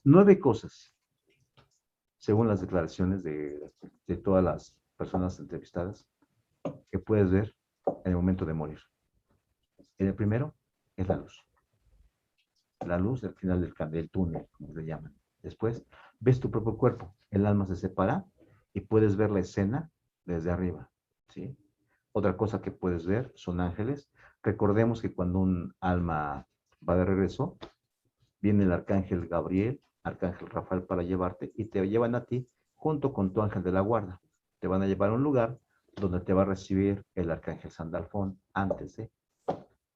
[SPEAKER 4] 9 cosas, según las declaraciones de todas las personas entrevistadas, que puedes ver en el momento de morir. El primero es la luz. La luz al final del túnel, como le llaman. Después, ves tu propio cuerpo. El alma se separa y puedes ver la escena desde arriba, ¿sí? Otra cosa que puedes ver son ángeles. Recordemos que cuando un alma va de regreso, viene el arcángel Gabriel, arcángel Rafael para llevarte y te llevan a ti junto con tu ángel de la guarda. Te van a llevar a un lugar donde te va a recibir el arcángel Sandalfón antes de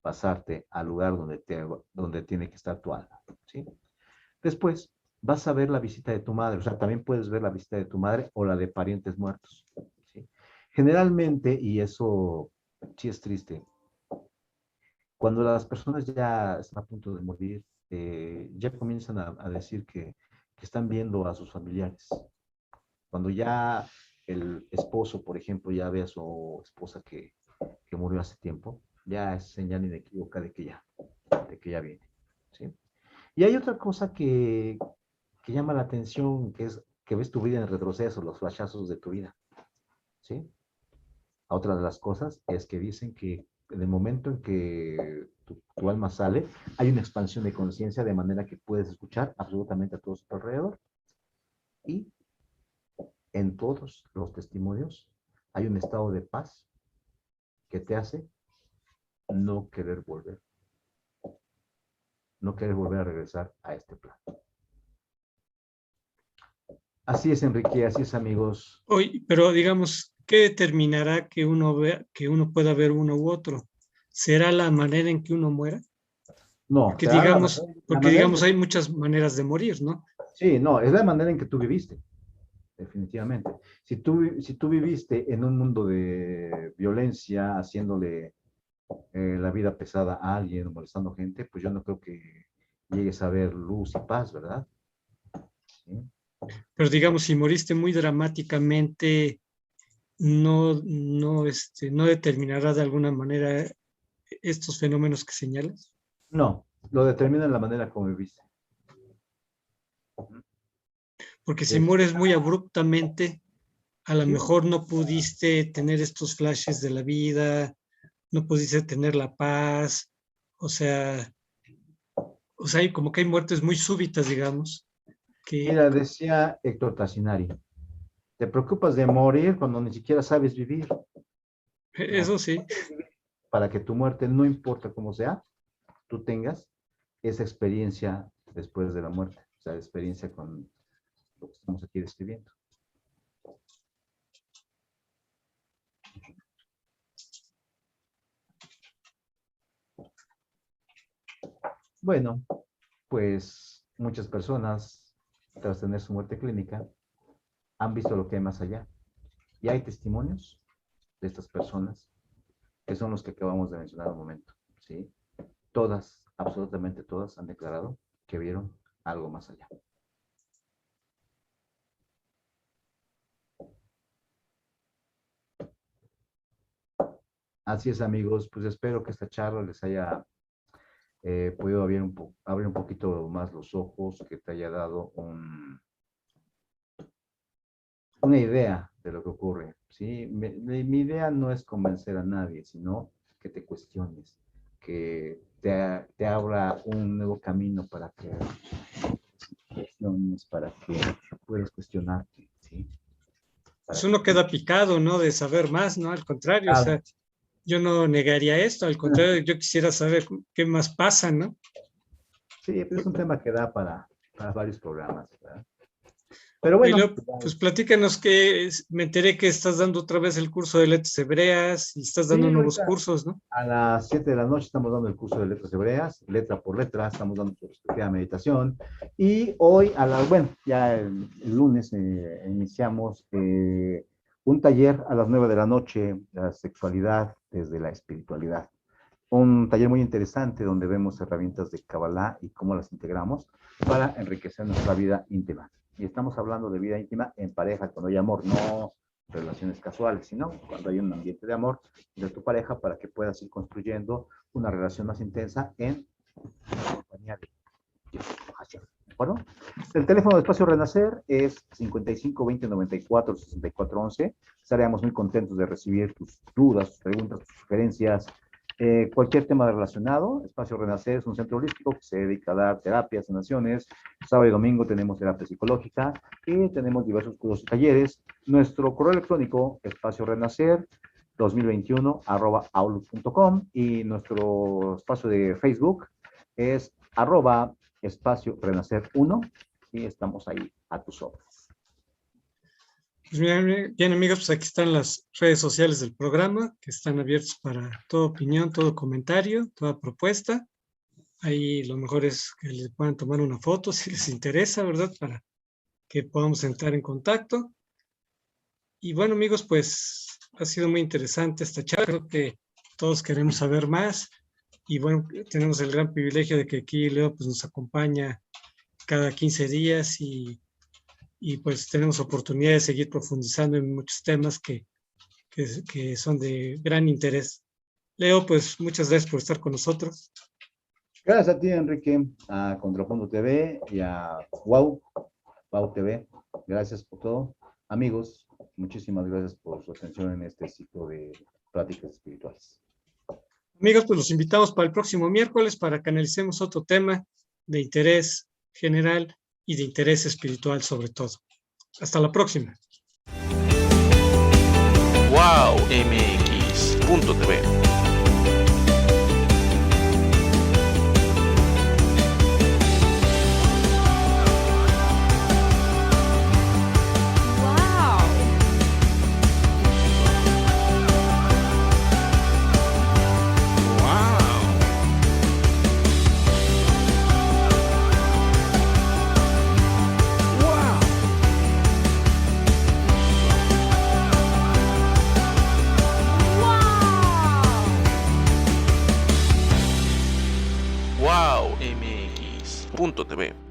[SPEAKER 4] pasarte al lugar donde tiene que estar tu alma, ¿sí? Después vas a ver la visita de tu madre, o sea, también puedes ver la visita de tu madre o la de parientes muertos, ¿sí? Generalmente, y eso sí es triste, cuando las personas ya están a punto de morir, ya comienzan a decir que están viendo a sus familiares. Cuando ya el esposo, por ejemplo, ya ve a su esposa que murió hace tiempo, ya es señal inequívoca de que ya viene, ¿sí? Y hay otra cosa que llama la atención, que es que ves tu vida en retroceso, los flashazos de tu vida, ¿sí? Otra de las cosas es que dicen que en el momento en que tu alma sale, hay una expansión de conciencia de manera que puedes escuchar absolutamente a todos a tu alrededor. Y en todos los testimonios hay un estado de paz que te hace no querer volver a regresar a este plano. Así es, Enrique, así es, amigos.
[SPEAKER 3] Oye, pero digamos, ¿qué determinará que uno pueda ver uno u otro? ¿Será la manera en que uno muera?
[SPEAKER 4] No,
[SPEAKER 3] Porque
[SPEAKER 4] será la
[SPEAKER 3] porque
[SPEAKER 4] manera en
[SPEAKER 3] digamos
[SPEAKER 4] que,
[SPEAKER 3] hay muchas maneras de morir, ¿no?
[SPEAKER 4] sí, no, es la manera en que tú viviste, definitivamente. Si tú viviste en un mundo de violencia, haciéndole la vida pesada a alguien, molestando gente, pues yo no creo que llegues a ver luz y paz, ¿verdad? ¿Sí?
[SPEAKER 3] Pero digamos, si moriste muy dramáticamente, no determinará de alguna manera estos fenómenos que señalas.
[SPEAKER 4] No, lo determina la manera como viviste.
[SPEAKER 3] Porque si
[SPEAKER 4] Es,
[SPEAKER 3] mueres muy abruptamente, a lo
[SPEAKER 4] sí,
[SPEAKER 3] mejor no pudiste tener estos flashes de la vida, no pudiste tener la paz, o sea, hay como que hay muertes muy súbitas, digamos, que
[SPEAKER 4] mira, decía Héctor Tassinari, te preocupas de morir cuando ni siquiera sabes vivir. No,
[SPEAKER 3] eso sí,
[SPEAKER 4] para que tu muerte, no importa cómo sea, tú tengas esa experiencia después de la muerte, o sea, experiencia con lo que estamos aquí describiendo. Bueno, pues muchas personas, tras tener su muerte clínica, han visto lo que hay más allá. Y hay testimonios de estas personas, que son los que acabamos de mencionar un momento, ¿sí? Todas, absolutamente todas, han declarado que vieron algo más allá. Así es, amigos, pues espero que esta charla les haya podido abrir un poquito más los ojos, que te haya dado una idea de lo que ocurre, ¿sí? Mi idea no es convencer a nadie, sino que te cuestiones, que te abra un nuevo camino para que puedas cuestionarte, ¿sí?
[SPEAKER 3] Pues uno queda picado, ¿no? De saber más, ¿no? Al contrario,
[SPEAKER 4] Claro.
[SPEAKER 3] o sea, yo no negaría esto, al contrario, yo quisiera saber qué más pasa, ¿no?
[SPEAKER 4] Sí, pues es un tema que da para varios programas, ¿verdad? Pero
[SPEAKER 3] Oye,
[SPEAKER 4] bueno,
[SPEAKER 3] Leo, pues platícanos que me enteré que estás dando otra vez el curso de letras hebreas y estás dando
[SPEAKER 4] sí,
[SPEAKER 3] nuevos
[SPEAKER 4] ahorita
[SPEAKER 3] cursos, ¿no?
[SPEAKER 4] a las 7 de la noche estamos dando el curso de letras hebreas, letra por letra, estamos dando su respectiva meditación. Y hoy, bueno, ya el lunes iniciamos un taller a las 9 de la noche, la sexualidad desde la espiritualidad. Un taller muy interesante donde vemos herramientas de Kabbalah y cómo las integramos para enriquecer nuestra vida íntima. Y estamos hablando de vida íntima en pareja, cuando hay amor, no relaciones casuales, sino cuando hay un ambiente de amor de tu pareja para que puedas ir construyendo una relación más intensa en compañía de Dios. ¿De acuerdo? El teléfono de Espacio Renacer es 55 20 94 64 11. Estaríamos muy contentos de recibir tus dudas, tus preguntas, tus sugerencias, cualquier tema relacionado. Espacio Renacer es un centro holístico que se dedica a dar terapias, sanaciones. Sábado y domingo tenemos terapia psicológica y tenemos diversos cursos y talleres. Nuestro correo electrónico, espaciorenacer2021@outlook.com, y nuestro espacio de Facebook es @espacio renacer 1, y estamos ahí a tus órdenes.
[SPEAKER 3] Pues bien, amigos, pues aquí están las redes sociales del programa, que están abiertos para toda opinión, todo comentario, toda propuesta. Ahí lo mejor es que les puedan tomar una foto si les interesa, ¿verdad? Para que podamos entrar en contacto. Y bueno, amigos, pues ha sido muy interesante esta charla. Creo que todos queremos saber más. Y bueno, tenemos el gran privilegio de que aquí Leo pues, nos acompaña cada 15 días y pues tenemos oportunidad de seguir profundizando en muchos temas que son de gran interés. Leo, pues muchas gracias por estar con nosotros.
[SPEAKER 4] Gracias a ti, Enrique, a Contrapunto TV y a Wow TV. Gracias por todo. Amigos, muchísimas gracias por su atención en este ciclo de prácticas espirituales.
[SPEAKER 3] Amigos, pues los invitamos para el próximo miércoles para que analicemos otro tema de interés general y de interés espiritual sobre todo. Hasta la próxima.
[SPEAKER 1] wowmx.tv. wowmx.tv.